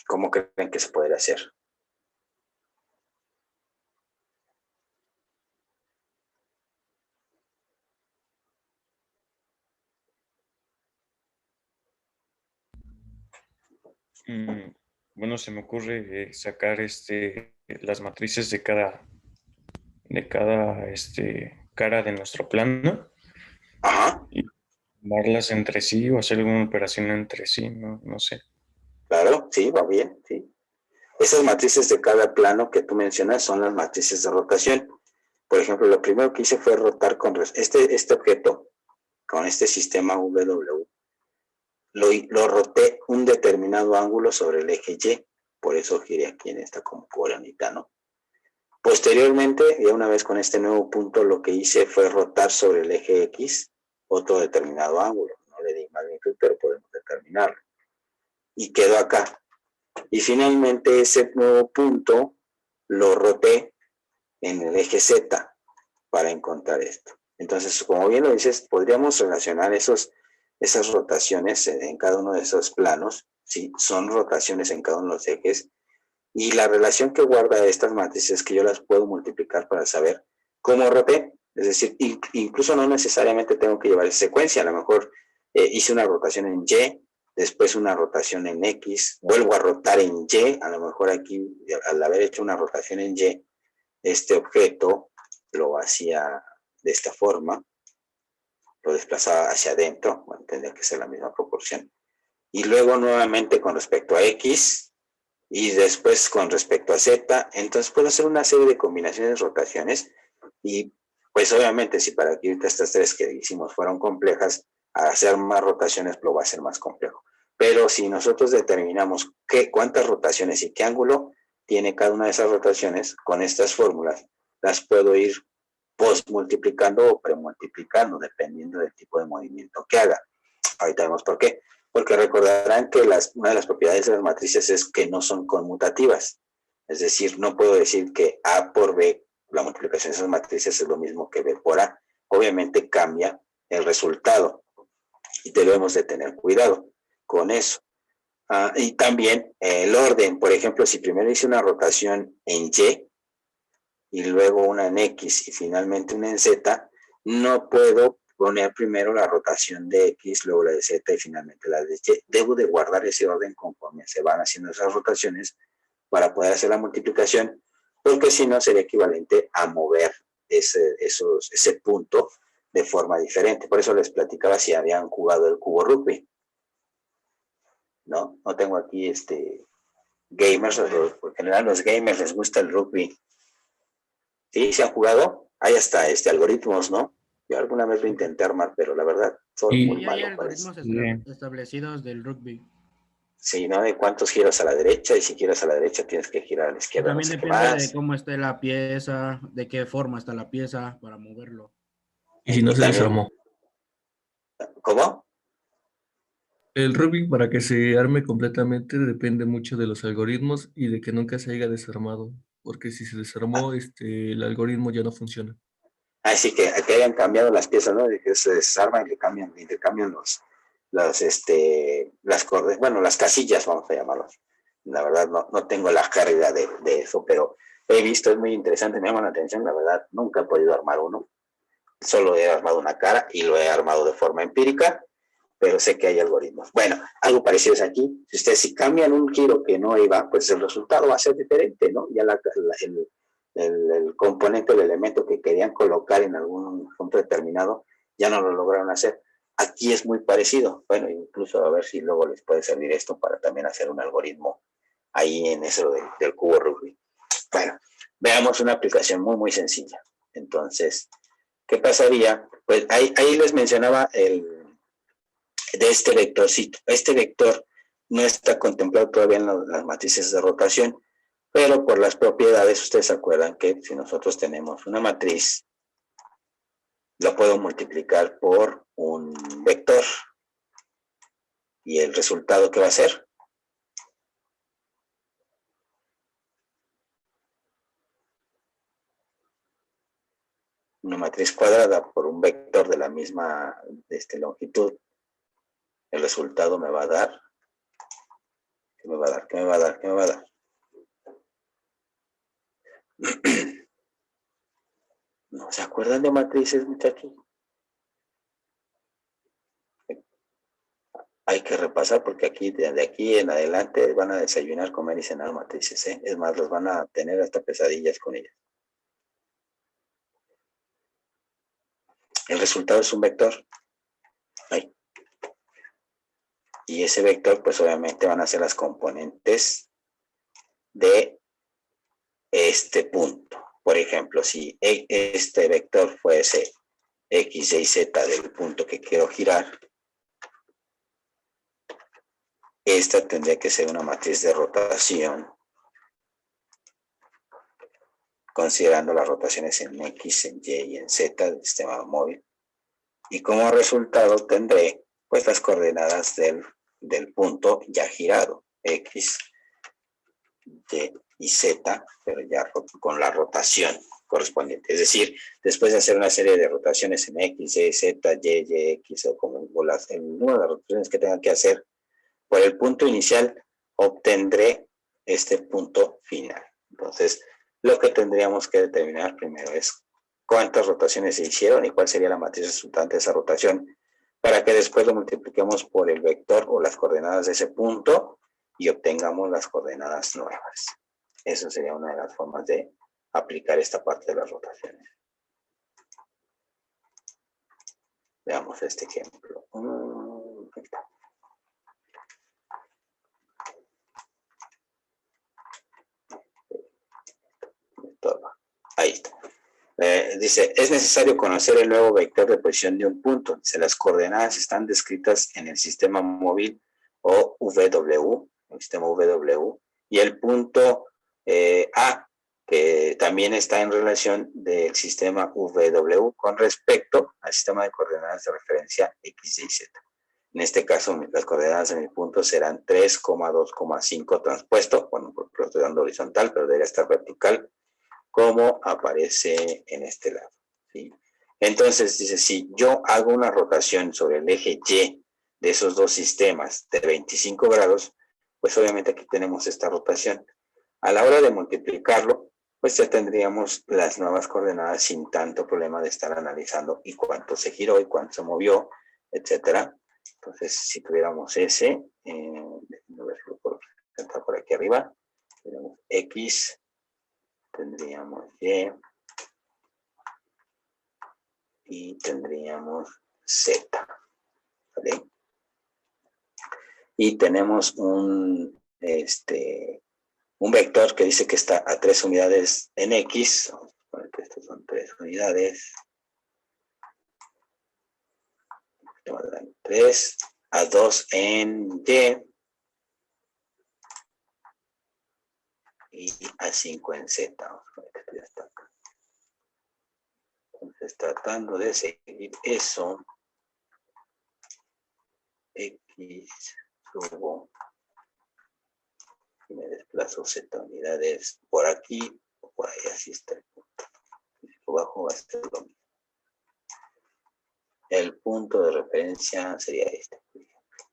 [SPEAKER 1] ¿Cómo creen que se podría hacer?
[SPEAKER 4] Bueno, se me ocurre sacar las matrices de cada cara de nuestro plano.
[SPEAKER 1] Ajá.
[SPEAKER 4] Y sumarlas entre sí o hacer alguna operación entre sí, no sé.
[SPEAKER 1] Claro, sí, va bien, sí. Esas matrices de cada plano que tú mencionas son las matrices de rotación. Por ejemplo, lo primero que hice fue rotar con este objeto, con este sistema W. lo roté un determinado ángulo sobre el eje Y, por eso giré aquí en esta componente, ¿no? Posteriormente, ya una vez con este nuevo punto, lo que hice fue rotar sobre el eje X otro determinado ángulo. No le di magnitud, pero podemos determinarlo. Y quedó acá. Y finalmente ese nuevo punto lo roté en el eje Z para encontrar esto. Entonces, como bien lo dices, podríamos relacionar esas rotaciones en cada uno de esos planos, ¿sí? Son rotaciones en cada uno de los ejes. Y la relación que guarda estas matrices es que yo las puedo multiplicar para saber cómo roté. Es decir, incluso no necesariamente tengo que llevar secuencia. A lo mejor hice una rotación en Y, después una rotación en X, vuelvo a rotar en Y. A lo mejor aquí, al haber hecho una rotación en Y, este objeto lo hacía de esta forma, lo desplazaba hacia adentro, bueno, tendría que ser la misma proporción. Y luego nuevamente con respecto a X, y después con respecto a Z, entonces puedo hacer una serie de combinaciones, rotaciones, y pues obviamente si para aquí estas tres que hicimos fueron complejas, hacer más rotaciones lo va a ser más complejo. Pero si nosotros determinamos cuántas rotaciones y qué ángulo tiene cada una de esas rotaciones, con estas fórmulas las puedo ir multiplicando o premultiplicando, dependiendo del tipo de movimiento que haga. Ahorita vemos por qué. Porque recordarán que una de las propiedades de las matrices es que no son conmutativas. Es decir, no puedo decir que A por B, la multiplicación de esas matrices es lo mismo que B por A. Obviamente cambia el resultado y debemos de tener cuidado con eso. Y también el orden, por ejemplo, si primero hice una rotación en Y luego una en X y finalmente una en Z, no puedo poner primero la rotación de X, luego la de Z y finalmente la de Y. Debo de guardar ese orden conforme se van haciendo esas rotaciones para poder hacer la multiplicación, porque si no sería equivalente a mover ese punto de forma diferente. Por eso les platicaba si habían jugado el cubo rugby. No tengo aquí gamers, por general los gamers les gusta el rugby. ¿Sí? ¿Se han jugado? Hay hasta algoritmos, ¿no? Yo alguna vez lo intenté armar, pero la verdad, soy muy malo.
[SPEAKER 6] Hay algoritmos establecidos del rugby.
[SPEAKER 1] Sí, ¿no? De cuántos giros a la derecha, y si giras a la derecha tienes que girar a la izquierda.
[SPEAKER 6] También no depende de cómo esté la pieza, de qué forma está la pieza para moverlo.
[SPEAKER 7] Y si no se desarmó.
[SPEAKER 1] ¿Cómo?
[SPEAKER 7] El rugby, para que se arme completamente, depende mucho de los algoritmos y de que nunca se haya desarmado. Porque si se desarmó, el algoritmo ya no funciona.
[SPEAKER 1] Así que hayan cambiado las piezas, ¿no? De que se desarman y intercambian las casillas, vamos a llamarlos. La verdad, no tengo la carga de eso, pero he visto, es muy interesante, me llama la atención, la verdad, nunca he podido armar uno. Solo he armado una cara y lo he armado de forma empírica, pero sé que hay algoritmos. Bueno, algo parecido es aquí. Si cambian un giro que no iba, pues el resultado va a ser diferente, ¿no? Ya el componente, el elemento que querían colocar en algún punto determinado, ya no lo lograron hacer. Aquí es muy parecido. Bueno, incluso a ver si luego les puede servir esto para también hacer un algoritmo ahí en eso del cubo rugby. Bueno, veamos una aplicación muy, muy sencilla. Entonces, ¿qué pasaría? Pues ahí les mencionaba de este vectorcito. Este vector no está contemplado todavía en las matrices de rotación, pero por las propiedades, ustedes se acuerdan que si nosotros tenemos una matriz, la puedo multiplicar por un vector. ¿Y el resultado qué va a ser? Una matriz cuadrada por un vector de la misma longitud. El resultado me va a dar. ¿Qué me va a dar? ¿No se acuerdan de matrices, muchachos? Hay que repasar porque de aquí en adelante van a desayunar, comer y cenar matrices, ¿eh? Es más, los van a tener hasta pesadillas con ellas. El resultado es un vector. Ahí. Y ese vector, pues obviamente van a ser las componentes de este punto. Por ejemplo, si este vector fuese x, y, z del punto que quiero girar, esta tendría que ser una matriz de rotación, considerando las rotaciones en X, en Y y en Z del sistema móvil. Y como resultado tendré pues las coordenadas del punto ya girado, X, Y y Z, pero ya con la rotación correspondiente. Es decir, después de hacer una serie de rotaciones en X, Y, Z, Y, X, o como el número de rotaciones que tenga que hacer, por el punto inicial obtendré este punto final. Entonces, lo que tendríamos que determinar primero es cuántas rotaciones se hicieron y cuál sería la matriz resultante de esa rotación, para que después lo multipliquemos por el vector o las coordenadas de ese punto y obtengamos las coordenadas nuevas. Eso sería una de las formas de aplicar esta parte de las rotaciones. Veamos este ejemplo. Aquí está. Ahí está. Dice, es necesario conocer el nuevo vector de posición de un punto. Dice, las coordenadas están descritas en el sistema móvil o VW, el sistema VW, y el punto A, que también está en relación del sistema VW con respecto al sistema de coordenadas de referencia X, Y, Z. En este caso, las coordenadas de mi punto serán 3,2,5 transpuesto, bueno, porque lo estoy dando horizontal, pero debería estar vertical, como aparece en este lado, ¿sí? Entonces, dice, si yo hago una rotación sobre el eje Y de esos dos sistemas de 25 grados, pues obviamente aquí tenemos esta rotación. A la hora de multiplicarlo, pues ya tendríamos las nuevas coordenadas sin tanto problema de estar analizando y cuánto se giró y cuánto se movió, etcétera. Entonces, si tuviéramos ese, déjenme verlo por aquí arriba, tenemos X, tendríamos Y tendríamos Z, ¿vale? Y tenemos un vector que dice que está a 3 unidades en X, vamos a poner que estos son 3 unidades, 3, a 2 en y a 5 en Z. Vamos a poner que esto ya está acá. Entonces, tratando de seguir eso, X subo y me desplazo Z unidades por aquí o por ahí, así está el punto. Y por abajo va a ser lo mismo. El punto de referencia sería este, por ejemplo.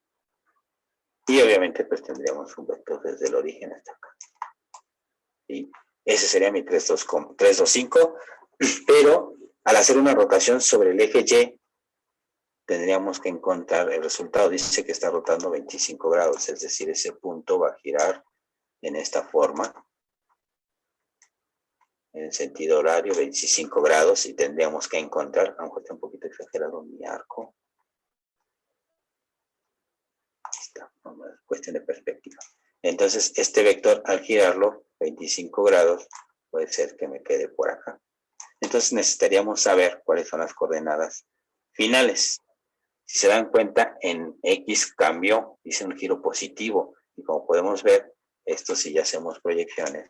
[SPEAKER 1] Y obviamente pues tendríamos un vector desde el origen hasta acá. ¿Sí? Ese sería mi 325, pero al hacer una rotación sobre el eje Y, tendríamos que encontrar el resultado. Dice que está rotando 25 grados, es decir, ese punto va a girar en esta forma, en el sentido horario, 25 grados, y tendríamos que encontrar, aunque está un poquito exagerado mi arco. Ahí está, cuestión de perspectiva. Entonces, este vector, al girarlo 25 grados, puede ser que me quede por acá. Entonces, necesitaríamos saber cuáles son las coordenadas finales. Si se dan cuenta, en X cambió, dice un giro positivo, y como podemos ver, esto si ya hacemos proyecciones,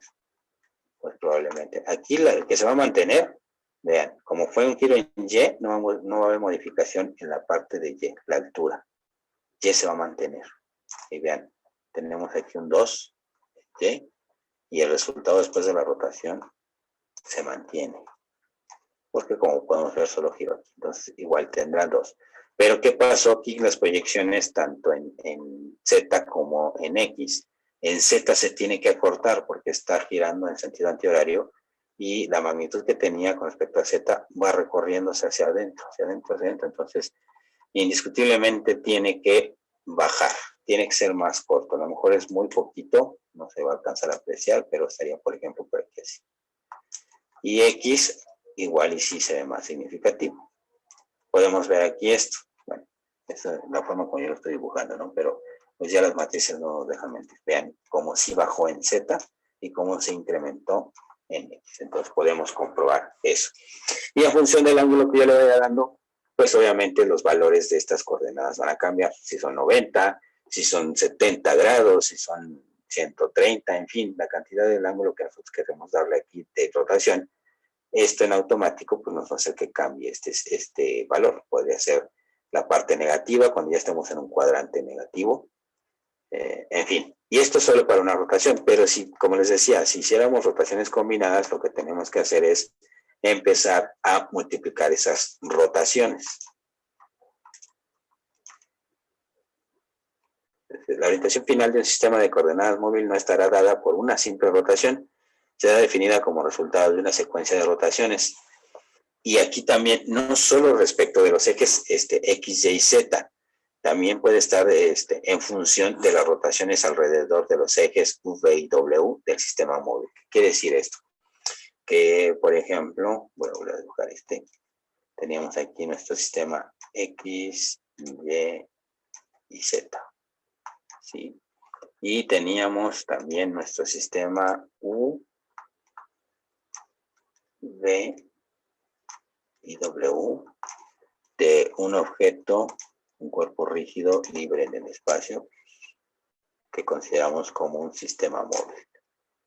[SPEAKER 1] pues probablemente. Aquí el que se va a mantener, vean, como fue un giro en Y, no va a haber modificación en la parte de Y, la altura. Y se va a mantener. Y vean, tenemos aquí un 2, Y, y el resultado después de la rotación se mantiene. Porque como podemos ver, solo giro aquí. Entonces, igual tendrá 2. Pero, ¿qué pasó aquí? Las proyecciones, tanto en Z como en X. En Z se tiene que acortar porque está girando en sentido antihorario y la magnitud que tenía con respecto a Z va recorriéndose hacia adentro, hacia adentro, hacia adentro. Entonces, indiscutiblemente tiene que bajar, tiene que ser más corto. A lo mejor es muy poquito, no se va a alcanzar a apreciar, pero estaría, por ejemplo, por aquí así. Y X, igual y sí se ve más significativo. Podemos ver aquí esto. Bueno, esa es la forma como yo lo estoy dibujando, ¿no? Pero pues ya las matrices no nos dejan mentir. Vean cómo sí bajó en Z y cómo se incrementó en X. Entonces podemos comprobar eso. Y en función del ángulo que yo le vaya dando, pues obviamente los valores de estas coordenadas van a cambiar. Si son 90, si son 70 grados, si son 130, en fin, la cantidad del ángulo que nosotros queremos darle aquí de rotación. Esto en automático pues nos va a hacer que cambie este valor. Podría ser la parte negativa cuando ya estamos en un cuadrante negativo. En fin, y esto solo para una rotación, pero si, como les decía, si hiciéramos rotaciones combinadas, lo que tenemos que hacer es empezar a multiplicar esas rotaciones. La orientación final de un sistema de coordenadas móvil no estará dada por una simple rotación, será definida como resultado de una secuencia de rotaciones. Y aquí también, no solo respecto de los ejes X, Y y Z, también puede estar en función de las rotaciones alrededor de los ejes V y W del sistema móvil. ¿Qué quiere decir esto? Que, por ejemplo, bueno, voy a dibujar teníamos aquí nuestro sistema X, Y y Z. ¿Sí? Y teníamos también nuestro sistema U, V y W de un objeto, un cuerpo rígido libre en el espacio que consideramos como un sistema móvil,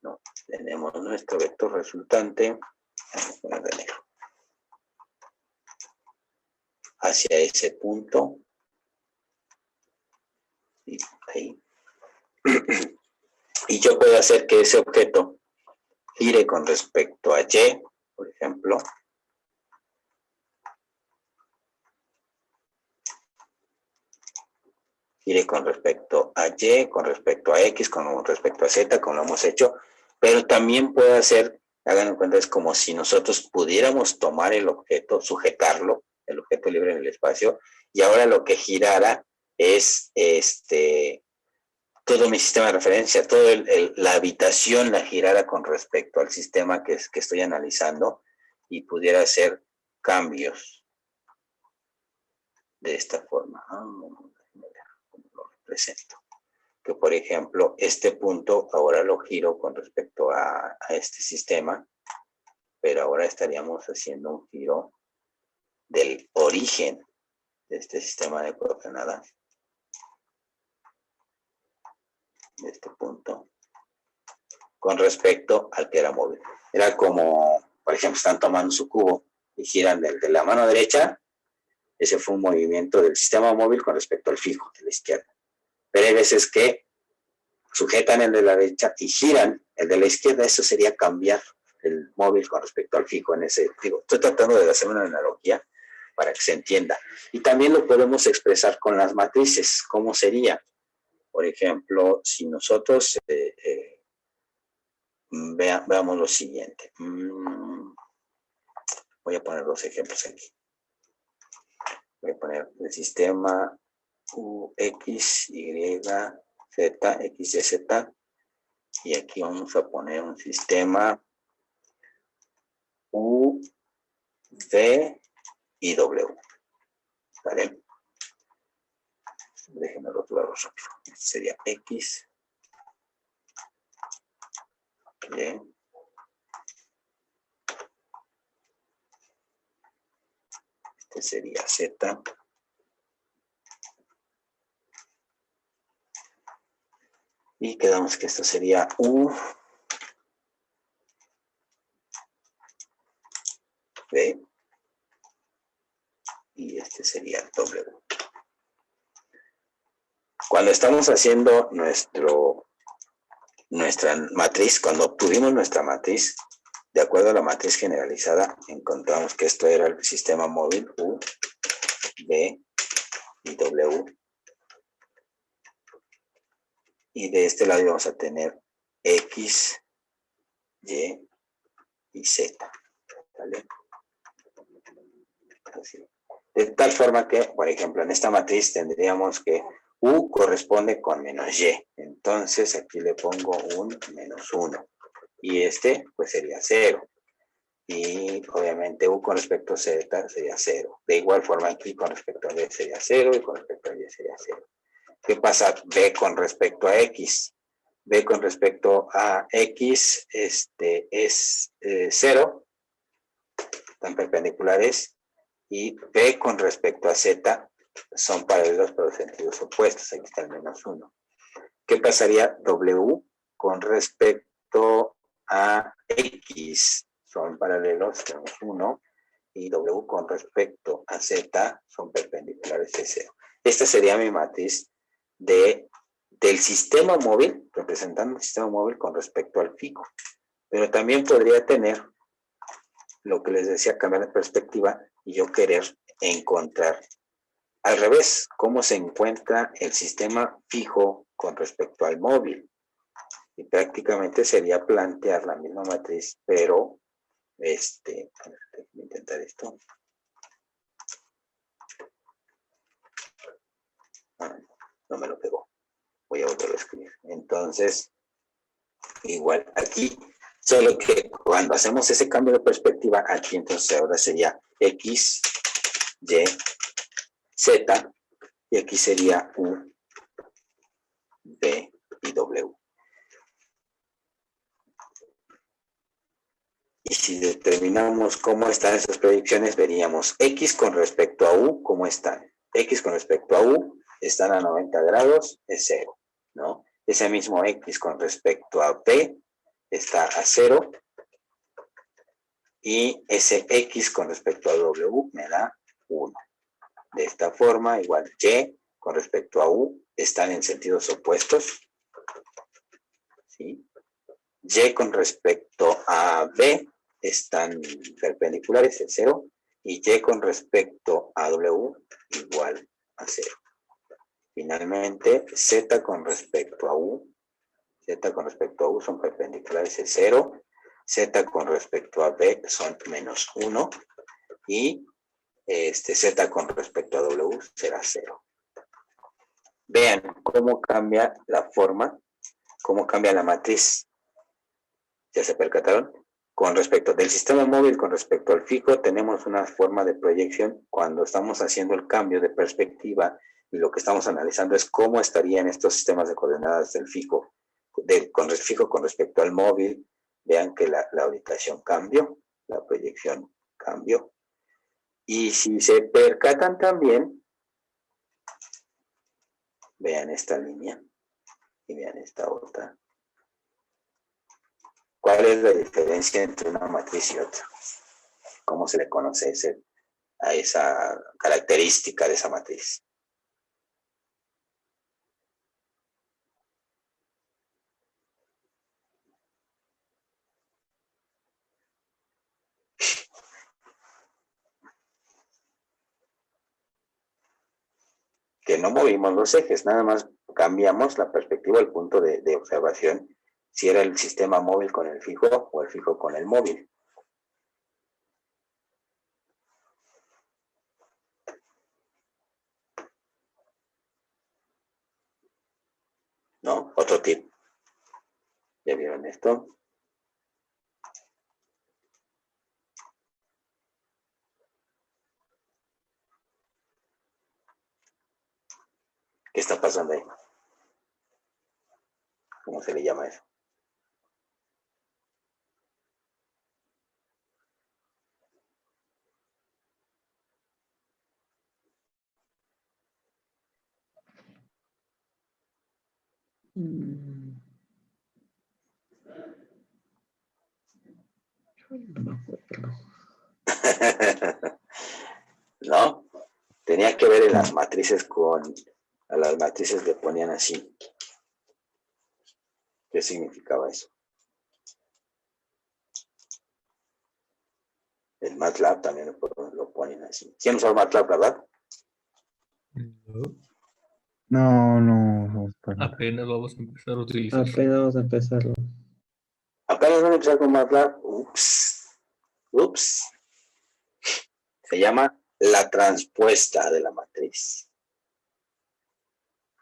[SPEAKER 1] ¿no? Tenemos nuestro vector resultante, vamos a poner de negro, hacia ese punto, y ahí. Y yo puedo hacer que ese objeto gire con respecto a Y, por ejemplo, gire con respecto a Y, con respecto a X, con respecto a Z, como lo hemos hecho, pero también puedo hacer, hagan en cuenta, es como si nosotros pudiéramos tomar el objeto, sujetarlo, el objeto libre en el espacio, y ahora lo que girara es todo mi sistema de referencia, toda la habitación la girara con respecto al sistema que estoy analizando y pudiera hacer cambios de esta forma. Lo represento. Que por ejemplo, este punto ahora lo giro con respecto a este sistema, pero ahora estaríamos haciendo un giro del origen de este sistema de coordenadas, de este punto, con respecto al que era móvil. Era como, por ejemplo, están tomando su cubo y giran de la mano derecha. Ese fue un movimiento del sistema móvil con respecto al fijo de la izquierda. Pero hay veces que sujetan el de la derecha y giran el de la izquierda. Eso sería cambiar el móvil con respecto al fijo en ese. Digo, estoy tratando de hacer una analogía para que se entienda. Y también lo podemos expresar con las matrices. ¿Cómo sería? Por ejemplo, si nosotros veamos lo siguiente. Voy a poner dos ejemplos aquí. Voy a poner el sistema U, X, Y, Z, X, Y, Z. Y aquí vamos a poner un sistema U, V y W. ¿Vale? Déjenme rotularlo rápido. Este sería X, Y, este sería Z, y quedamos que esto sería U, V, y este sería W. Cuando estamos haciendo nuestra matriz, cuando obtuvimos nuestra matriz, de acuerdo a la matriz generalizada, encontramos que esto era el sistema móvil U, V y W. Y de este lado vamos a tener X, Y y Z. ¿Vale? Así. De tal forma que, por ejemplo, en esta matriz tendríamos que U corresponde con menos Y. Entonces aquí le pongo un menos 1. Y este pues sería 0. Y obviamente U con respecto a Z sería 0. De igual forma aquí con respecto a B sería 0 y con respecto a Y sería 0. ¿Qué pasa B con respecto a X? B con respecto a X es 0. Están perpendiculares. Y B con respecto a Z son paralelos pero sentidos opuestos. Aquí está el -1. ¿Qué pasaría W con respecto a X? Son paralelos, tenemos 1, y W con respecto a Z son perpendiculares de 0. Esta sería mi matriz del sistema móvil, representando el sistema móvil con respecto al fijo. Pero también podría tener lo que les decía, cambiar de perspectiva y yo querer encontrar al revés, cómo se encuentra el sistema fijo con respecto al móvil. Y prácticamente sería plantear la misma matriz, pero déjenme intentar esto. No me lo pegó. Voy a volverlo a escribir. Entonces, igual aquí, solo que cuando hacemos ese cambio de perspectiva, aquí entonces ahora sería X, Y, Z, y aquí sería U, B y W. Y si determinamos cómo están esas proyecciones, veríamos X con respecto a U, ¿cómo están? X con respecto a U están a 90 grados, es 0, ¿no? Ese mismo X con respecto a B está a 0. Y ese X con respecto a W me da 1. De esta forma, igual Y con respecto a U están en sentidos opuestos. ¿Sí? Y con respecto a B están perpendiculares, es 0. Y Y con respecto a W igual a 0. Finalmente, Z con respecto a U son perpendiculares, es 0. Z con respecto a B son -1. Y Z con respecto a W será 0. Vean cómo cambia la forma, cómo cambia la matriz. ¿Ya se percataron? Con respecto del sistema móvil, con respecto al fijo, tenemos una forma de proyección cuando estamos haciendo el cambio de perspectiva y lo que estamos analizando es cómo estarían estos sistemas de coordenadas del fijo, con respecto al móvil. Vean que la orientación cambió, la proyección cambió. Y si se percatan también, vean esta línea y vean esta otra. ¿Cuál es la diferencia entre una matriz y otra? ¿Cómo se le conoce a esa característica de esa matriz? Que no movimos los ejes, nada más cambiamos la perspectiva, el punto de observación, si era el sistema móvil con el fijo o el fijo con el móvil. ¿No? Otro tip. ¿Ya vieron esto? ¿Qué está pasando ahí? ¿Cómo se le llama eso? ¿No? Tenía que ver en las matrices a las matrices le ponían así. ¿Qué significaba eso? El MATLAB también lo ponen así. ¿Sí han usado MATLAB, verdad?
[SPEAKER 2] No.
[SPEAKER 7] Apenas vamos a empezar a utilizar.
[SPEAKER 2] Apenas vamos a empezarlo.
[SPEAKER 1] Apenas van a empezar con MATLAB. Ups. Se llama la transpuesta de la matriz.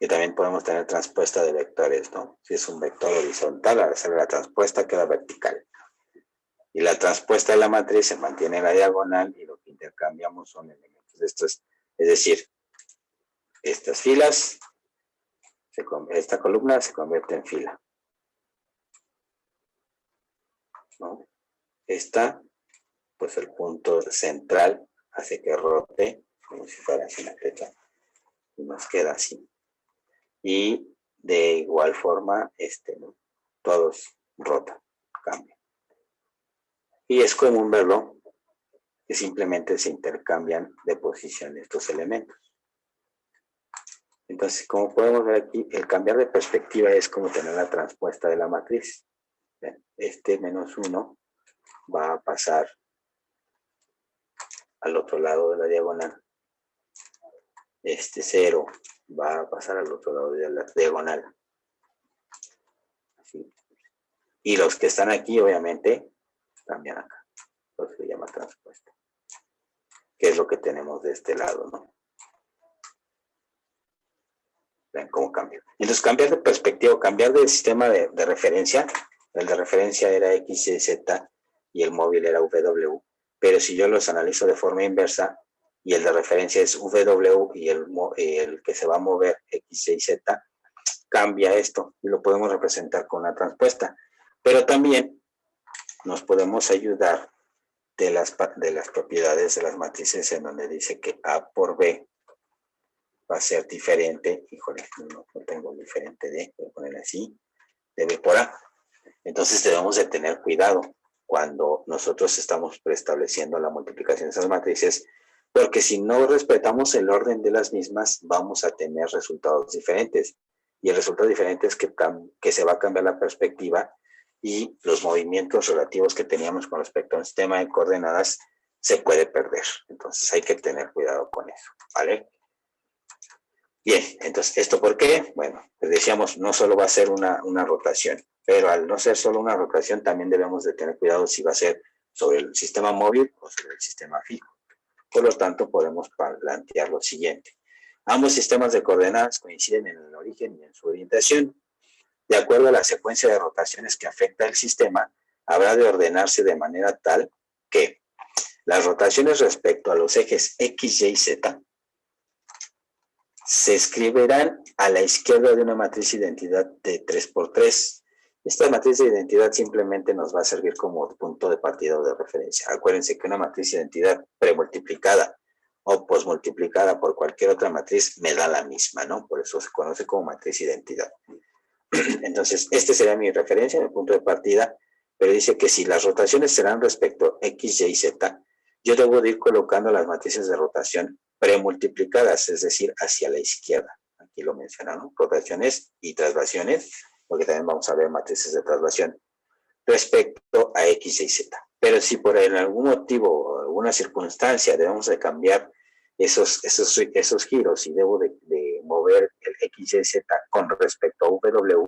[SPEAKER 1] Y también podemos tener transpuesta de vectores, ¿no? Si es un vector horizontal, al hacer la transpuesta queda vertical. Y la transpuesta de la matriz se mantiene en la diagonal y lo que intercambiamos son elementos de estos. Es decir, estas filas, esta columna se convierte en fila, ¿no? Esta, pues el punto central hace que rote como si fuera así una flecha. y nos queda así. Y de igual forma, ¿no? Todos rotan, cambian. Y es común verlo que simplemente se intercambian de posición estos elementos. Entonces, como podemos ver aquí, el cambiar de perspectiva es como tener la transpuesta de la matriz. Este menos 1 va a pasar al otro lado de la diagonal. Este 0 va a pasar al otro lado de la diagonal. Así. Y los que están aquí, obviamente, cambian acá. Entonces se llama transpuesta. Que es lo que tenemos de este lado, ¿no? Ven cómo cambia. Entonces, cambiar de perspectiva, cambiar de sistema de referencia. El de referencia era X, Y, Z y el móvil era W. Pero si yo los analizo de forma inversa y el de referencia es W y el que se va a mover X, Y, Z, cambia esto y lo podemos representar con una transpuesta. Pero también nos podemos ayudar de las propiedades de las matrices en donde dice que A por B va a ser diferente. Híjole, no tengo diferente de, voy a poner así, de B por A. Entonces debemos de tener cuidado cuando nosotros estamos preestableciendo la multiplicación de esas matrices, porque si no respetamos el orden de las mismas, vamos a tener resultados diferentes. Y el resultado diferente es que se va a cambiar la perspectiva y los movimientos relativos que teníamos con respecto a un sistema de coordenadas se puede perder. Entonces hay que tener cuidado con eso, ¿vale? Bien, entonces, ¿esto por qué? Bueno, pues decíamos, no solo va a ser una rotación, pero al no ser solo una rotación, también debemos de tener cuidado si va a ser sobre el sistema móvil o sobre el sistema fijo. Por lo tanto, podemos plantear lo siguiente. Ambos sistemas de coordenadas coinciden en el origen y en su orientación. De acuerdo a la secuencia de rotaciones que afecta el sistema, habrá de ordenarse de manera tal que las rotaciones respecto a los ejes X, Y, Z se escribirán a la izquierda de una matriz de identidad de 3×3. Esta matriz de identidad simplemente nos va a servir como punto de partida o de referencia. Acuérdense que una matriz de identidad premultiplicada o posmultiplicada por cualquier otra matriz me da la misma, ¿no? Por eso se conoce como matriz de identidad. Entonces, este sería mi referencia, mi punto de partida, pero dice que si las rotaciones serán respecto a X, Y, Z, yo debo de ir colocando las matrices de rotación premultiplicadas, es decir, hacia la izquierda. Aquí lo mencionaron, rotaciones y traslaciones, porque también vamos a ver matrices de traslación respecto a X, Y, Z. Pero si por algún motivo o alguna circunstancia debemos de cambiar esos giros y debo de mover el X, Y, Z con respecto a W,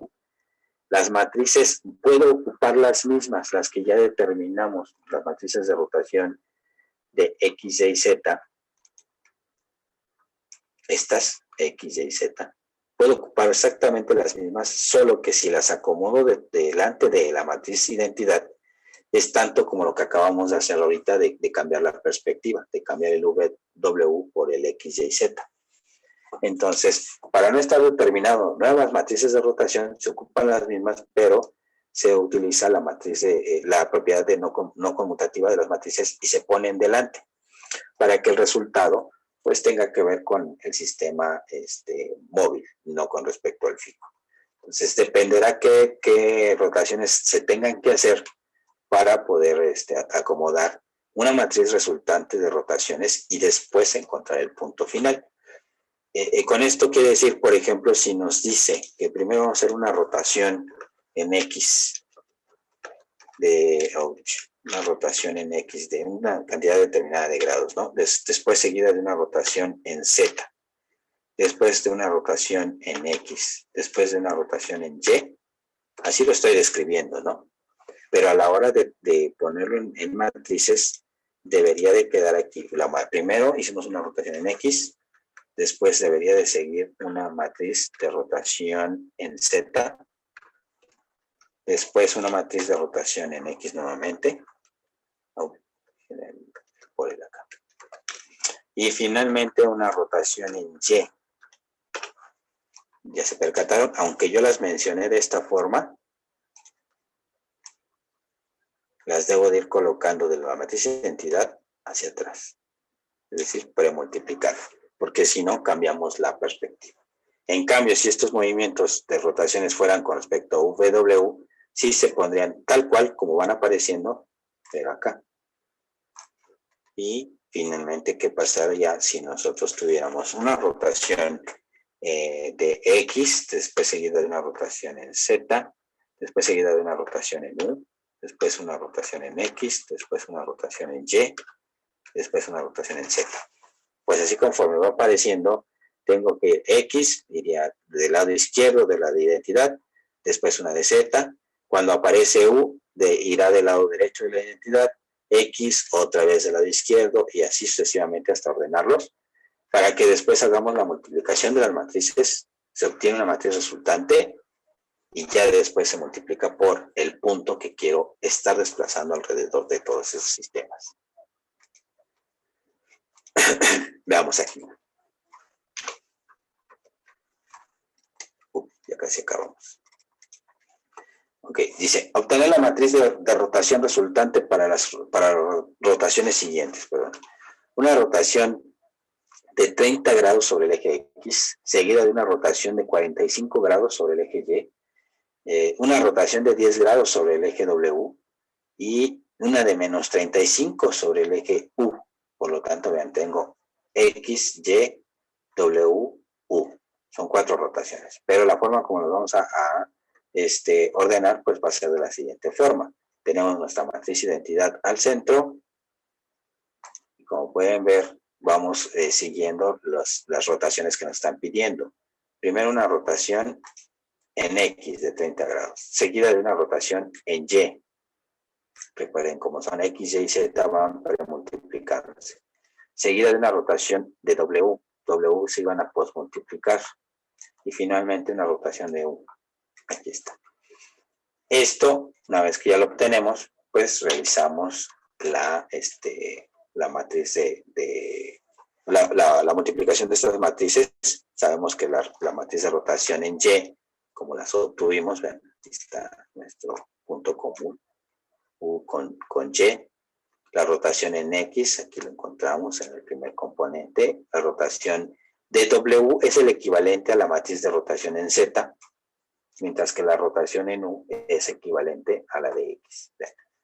[SPEAKER 1] las matrices puedo ocupar las mismas, las que ya determinamos, las matrices de rotación de X, Y, Z, estas X, Y, Z, puedo ocupar exactamente las mismas, solo que si las acomodo delante de la matriz identidad, es tanto como lo que acabamos de hacer ahorita de cambiar la perspectiva, de cambiar el W por el X, Y, Z. Entonces, para no estar determinado nuevas matrices de rotación, se ocupan las mismas, pero se utiliza la matriz la propiedad de no conmutativa de las matrices y se ponen delante, para que el resultado pues tenga que ver con el sistema móvil, no con respecto al fijo. Entonces, dependerá qué rotaciones se tengan que hacer para poder acomodar una matriz resultante de rotaciones y después encontrar el punto final. Con esto quiere decir, por ejemplo, si nos dice que primero vamos a hacer una rotación en X, una rotación en X de una cantidad determinada de grados, ¿no? Después seguida de una rotación en Z, después de una rotación en X, después de una rotación en Y, así lo estoy describiendo, ¿no? Pero a la hora de ponerlo en matrices, debería de quedar aquí. Primero hicimos una rotación en X, después debería de seguir una matriz de rotación en Z, después una matriz de rotación en X nuevamente, por el acá, y finalmente una rotación en Y. Ya se percataron, aunque yo las mencioné de esta forma, las debo de ir colocando de la matriz de identidad hacia atrás, es decir, premultiplicar. porque si no, cambiamos la perspectiva. En cambio, si estos movimientos de rotaciones fueran con respecto a VW, sí se pondrían tal cual como van apareciendo, pero acá. Y finalmente, ¿qué pasaría si nosotros tuviéramos una rotación de X, después seguida de una rotación en Z, después seguida de una rotación en U, después una rotación en X, después una rotación en Y, después una rotación en Z? Pues así conforme va apareciendo, tengo que X iría del lado izquierdo de la de identidad, después una de Z, cuando aparece U, irá del lado derecho de la identidad, X otra vez del lado izquierdo y así sucesivamente hasta ordenarlos, para que después hagamos la multiplicación de las matrices, se obtiene una matriz resultante y ya después se multiplica por el punto que quiero estar desplazando alrededor de todos esos sistemas. Veamos aquí. Ya casi acabamos. Ok, dice, obtener la matriz de rotación resultante para rotaciones siguientes. Perdón. Una rotación de 30 grados sobre el eje X, seguida de una rotación de 45 grados sobre el eje Y, una rotación de 10 grados sobre el eje W y una de menos 35 sobre el eje U. Por lo tanto, vean, tengo X, Y, W, U. Son 4 rotaciones. Pero la forma como nos vamos a ordenar, pues va a ser de la siguiente forma. Tenemos nuestra matriz identidad al centro. Y como pueden ver, vamos siguiendo las rotaciones que nos están pidiendo. Primero una rotación en X de 30 grados, seguida de una rotación en Y. Recuerden, como son X, Y y Z, van multiplicándose. Seguida de una rotación de W. W se iban a posmultiplicar. Y finalmente una rotación de U. Aquí está. Esto, una vez que ya lo obtenemos, pues realizamos la matriz la multiplicación de estas matrices. Sabemos que la matriz de rotación en Y, como las obtuvimos, vean, aquí está nuestro punto común, U con Y. La rotación en X, aquí lo encontramos en el primer componente. La rotación de W es el equivalente a la matriz de rotación en Z, mientras que la rotación en U es equivalente a la de X.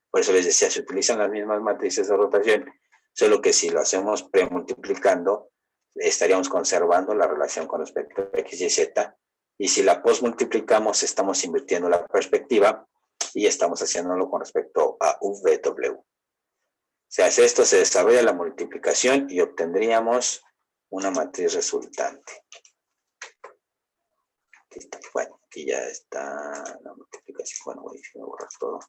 [SPEAKER 1] Por eso les decía, se utilizan las mismas matrices de rotación, solo que si lo hacemos premultiplicando, estaríamos conservando la relación con respecto a X y Z, y si la posmultiplicamos, estamos invirtiendo la perspectiva y estamos haciéndolo con respecto a VW. Se hace esto, se desarrolla la multiplicación y obtendríamos una matriz resultante. Aquí está. Bueno, aquí ya está la multiplicación. Bueno, voy a borrar todo.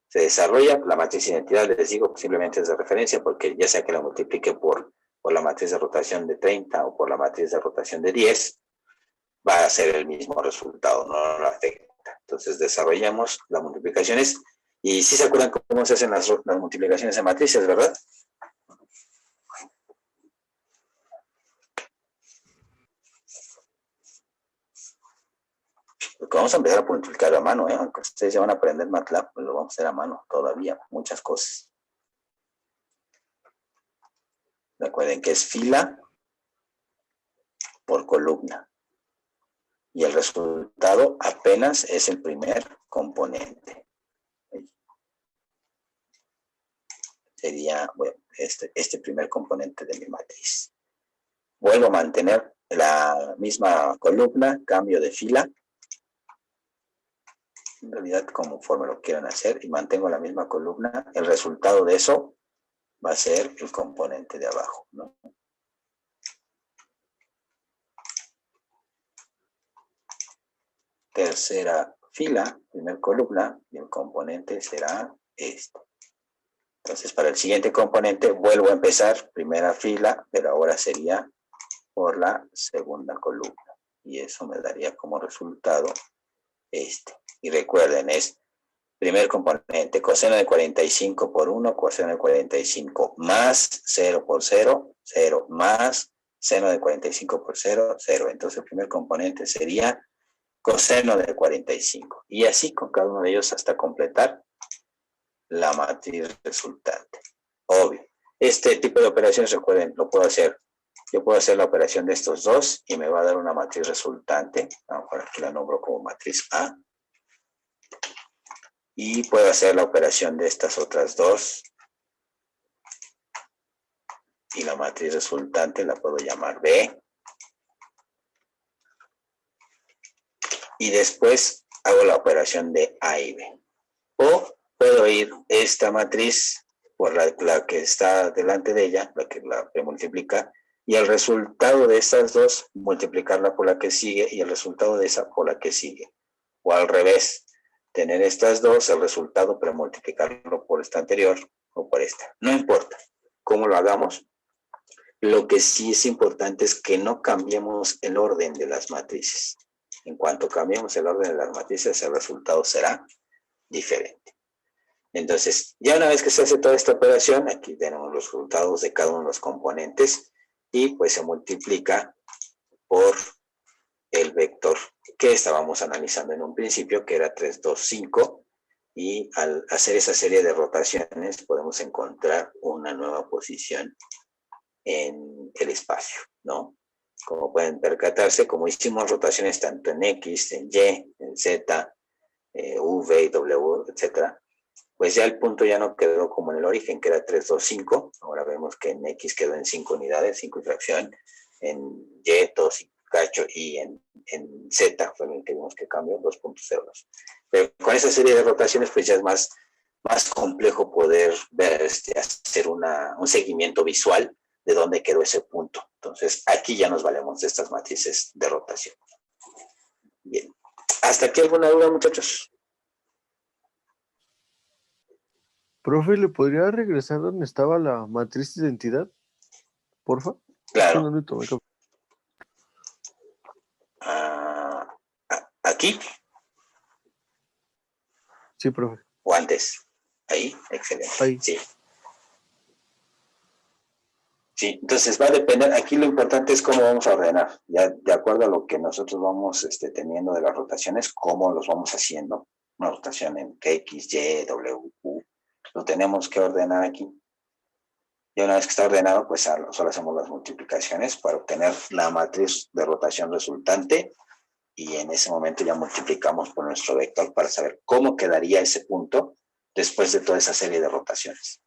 [SPEAKER 1] Se desarrolla la matriz identidad, les digo, simplemente es de referencia, porque ya sea que la multiplique por la matriz de rotación de 30 o por la matriz de rotación de 10, va a ser el mismo resultado, no lo afecta. Entonces desarrollamos las multiplicaciones. Y sí se acuerdan cómo se hacen las multiplicaciones de matrices, ¿verdad? Porque vamos a empezar a multiplicar a mano, aunque ustedes ya van a aprender MATLAB, pues lo vamos a hacer a mano todavía, muchas cosas. Recuerden que es fila por columna. Y el resultado apenas es el primer componente. Sería, bueno, este primer componente de mi matriz. Vuelvo a mantener la misma columna, cambio de fila. En realidad, conforme lo quieran hacer, y mantengo la misma columna, el resultado de eso va a ser el componente de abajo, ¿no? Tercera fila, primer columna, y el componente será este. Entonces, para el siguiente componente, vuelvo a empezar, primera fila, pero ahora sería por la segunda columna. Y eso me daría como resultado este. Y recuerden, es primer componente, coseno de 45 por 1, coseno de 45 más 0 por 0, 0 más seno de 45 por 0, 0. Entonces el primer componente sería coseno de 45. Y así con cada uno de ellos hasta completar la matriz resultante. Obvio. Este tipo de operaciones, recuerden, lo puedo hacer yo puedo hacer la operación de estos dos y me va a dar una matriz resultante. Ahora aquí la nombro como matriz A. Y puedo hacer la operación de estas otras dos. Y la matriz resultante la puedo llamar B. Y después hago la operación de A y B. O puedo ir esta matriz por la que está delante de ella, la que multiplica, y el resultado de estas dos, multiplicarla por la que sigue, y el resultado de esa por la que sigue. O al revés, tener estas dos, el resultado, pero multiplicarlo por esta anterior o por esta. No importa cómo lo hagamos. Lo que sí es importante es que no cambiemos el orden de las matrices. En cuanto cambiemos el orden de las matrices, el resultado será diferente. Entonces, ya una vez que se hace toda esta operación, aquí tenemos los resultados de cada uno de los componentes y pues se multiplica por el vector que estábamos analizando en un principio, que era 3, 2, 5, y al hacer esa serie de rotaciones podemos encontrar una nueva posición en el espacio, ¿no? Como pueden percatarse, como hicimos rotaciones tanto en X, en Y, en Z, V y W, etcétera, pues ya el punto ya no quedó como en el origen, que era 3, 2, 5. Ahora vemos que en X quedó en 5 unidades, 5 y fracción. En Y, 2 y cacho. Y en Z fue el que vimos que cambió, 2.02. Pero con esa serie de rotaciones, pues ya es más complejo poder ver, hacer un seguimiento visual de dónde quedó ese punto. Entonces, aquí ya nos valemos de estas matrices de rotación. Bien. ¿Hasta aquí alguna duda, muchachos?
[SPEAKER 5] Profe, ¿le podría regresar donde estaba la matriz de identidad? Porfa.
[SPEAKER 1] Claro.
[SPEAKER 5] No le tomé café.
[SPEAKER 1] ¿Aquí?
[SPEAKER 5] Sí, profe.
[SPEAKER 1] ¿O antes? Ahí, excelente.
[SPEAKER 5] Ahí.
[SPEAKER 1] Sí. Sí, entonces va a depender, aquí lo importante es cómo vamos a ordenar, ya de acuerdo a lo que nosotros vamos teniendo de las rotaciones, cómo los vamos haciendo. Una rotación en X, Y, W, U, lo tenemos que ordenar aquí. Y una vez que está ordenado, pues solo hacemos las multiplicaciones para obtener la matriz de rotación resultante y en ese momento ya multiplicamos por nuestro vector para saber cómo quedaría ese punto después de toda esa serie de rotaciones.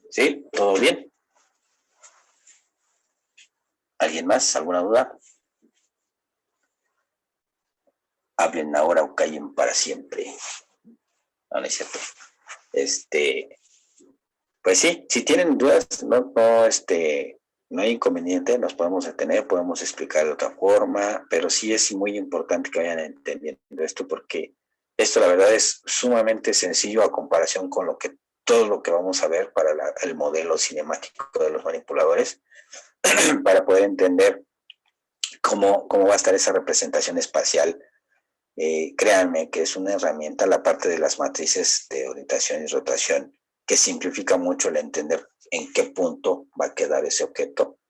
[SPEAKER 1] ¿Sí? ¿Todo bien? ¿Alguien más? ¿Alguna duda? Hablen ahora o callen para siempre. No, no es cierto. Pues sí, si tienen dudas, no hay inconveniente, nos podemos detener, podemos explicar de otra forma, pero sí es muy importante que vayan entendiendo esto porque esto la verdad es sumamente sencillo a comparación con todo lo que vamos a ver para el modelo cinemático de los manipuladores, para poder entender cómo va a estar esa representación espacial. Créanme que es una herramienta, la parte de las matrices de orientación y rotación, que simplifica mucho el entender en qué punto va a quedar ese objeto,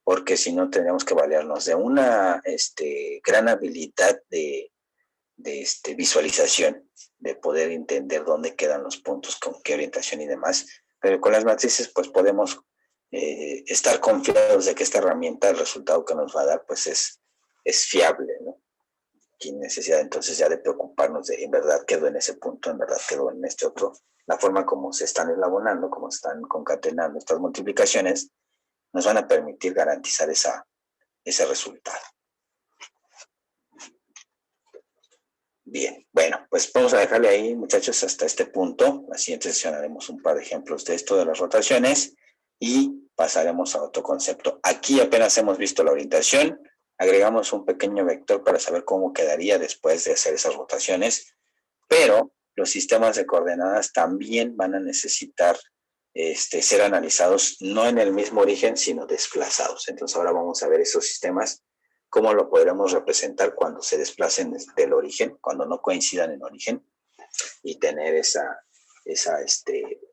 [SPEAKER 1] porque si no tendríamos que valernos de una gran habilidad de visualización, de poder entender dónde quedan los puntos, con qué orientación y demás, pero con las matrices pues podemos estar confiados de que esta herramienta, el resultado que nos va a dar pues es fiable, ¿no? Sin necesidad entonces ya de preocuparnos de en verdad quedó en ese punto, en verdad quedó en este otro. La forma como se están elaborando, como se están concatenando estas multiplicaciones, nos van a permitir garantizar ese resultado. Bien, bueno, pues vamos a dejarle ahí, muchachos, hasta este punto. La siguiente sesión haremos un par de ejemplos de esto de las rotaciones y pasaremos a otro concepto. Aquí apenas hemos visto la orientación, agregamos un pequeño vector para saber cómo quedaría después de hacer esas rotaciones, pero los sistemas de coordenadas también van a necesitar ser analizados no en el mismo origen, sino desplazados. Entonces ahora vamos a ver esos sistemas, cómo lo podremos representar cuando se desplacen del origen, cuando no coincidan en origen, y tener esa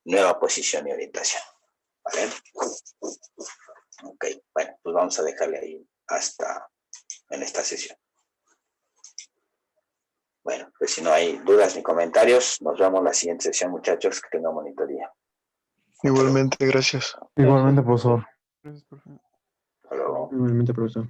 [SPEAKER 1] nueva posición y orientación. ¿Vale? Ok, bueno, pues vamos a dejarle ahí hasta en esta sesión. Bueno, pues si no hay dudas ni comentarios, nos vemos la siguiente sesión, muchachos. Que tengan un bonito día.
[SPEAKER 8] Igualmente, gracias.
[SPEAKER 2] Igualmente, profesor.
[SPEAKER 3] Gracias, profe.
[SPEAKER 1] Hasta luego.
[SPEAKER 2] Igualmente, profesor.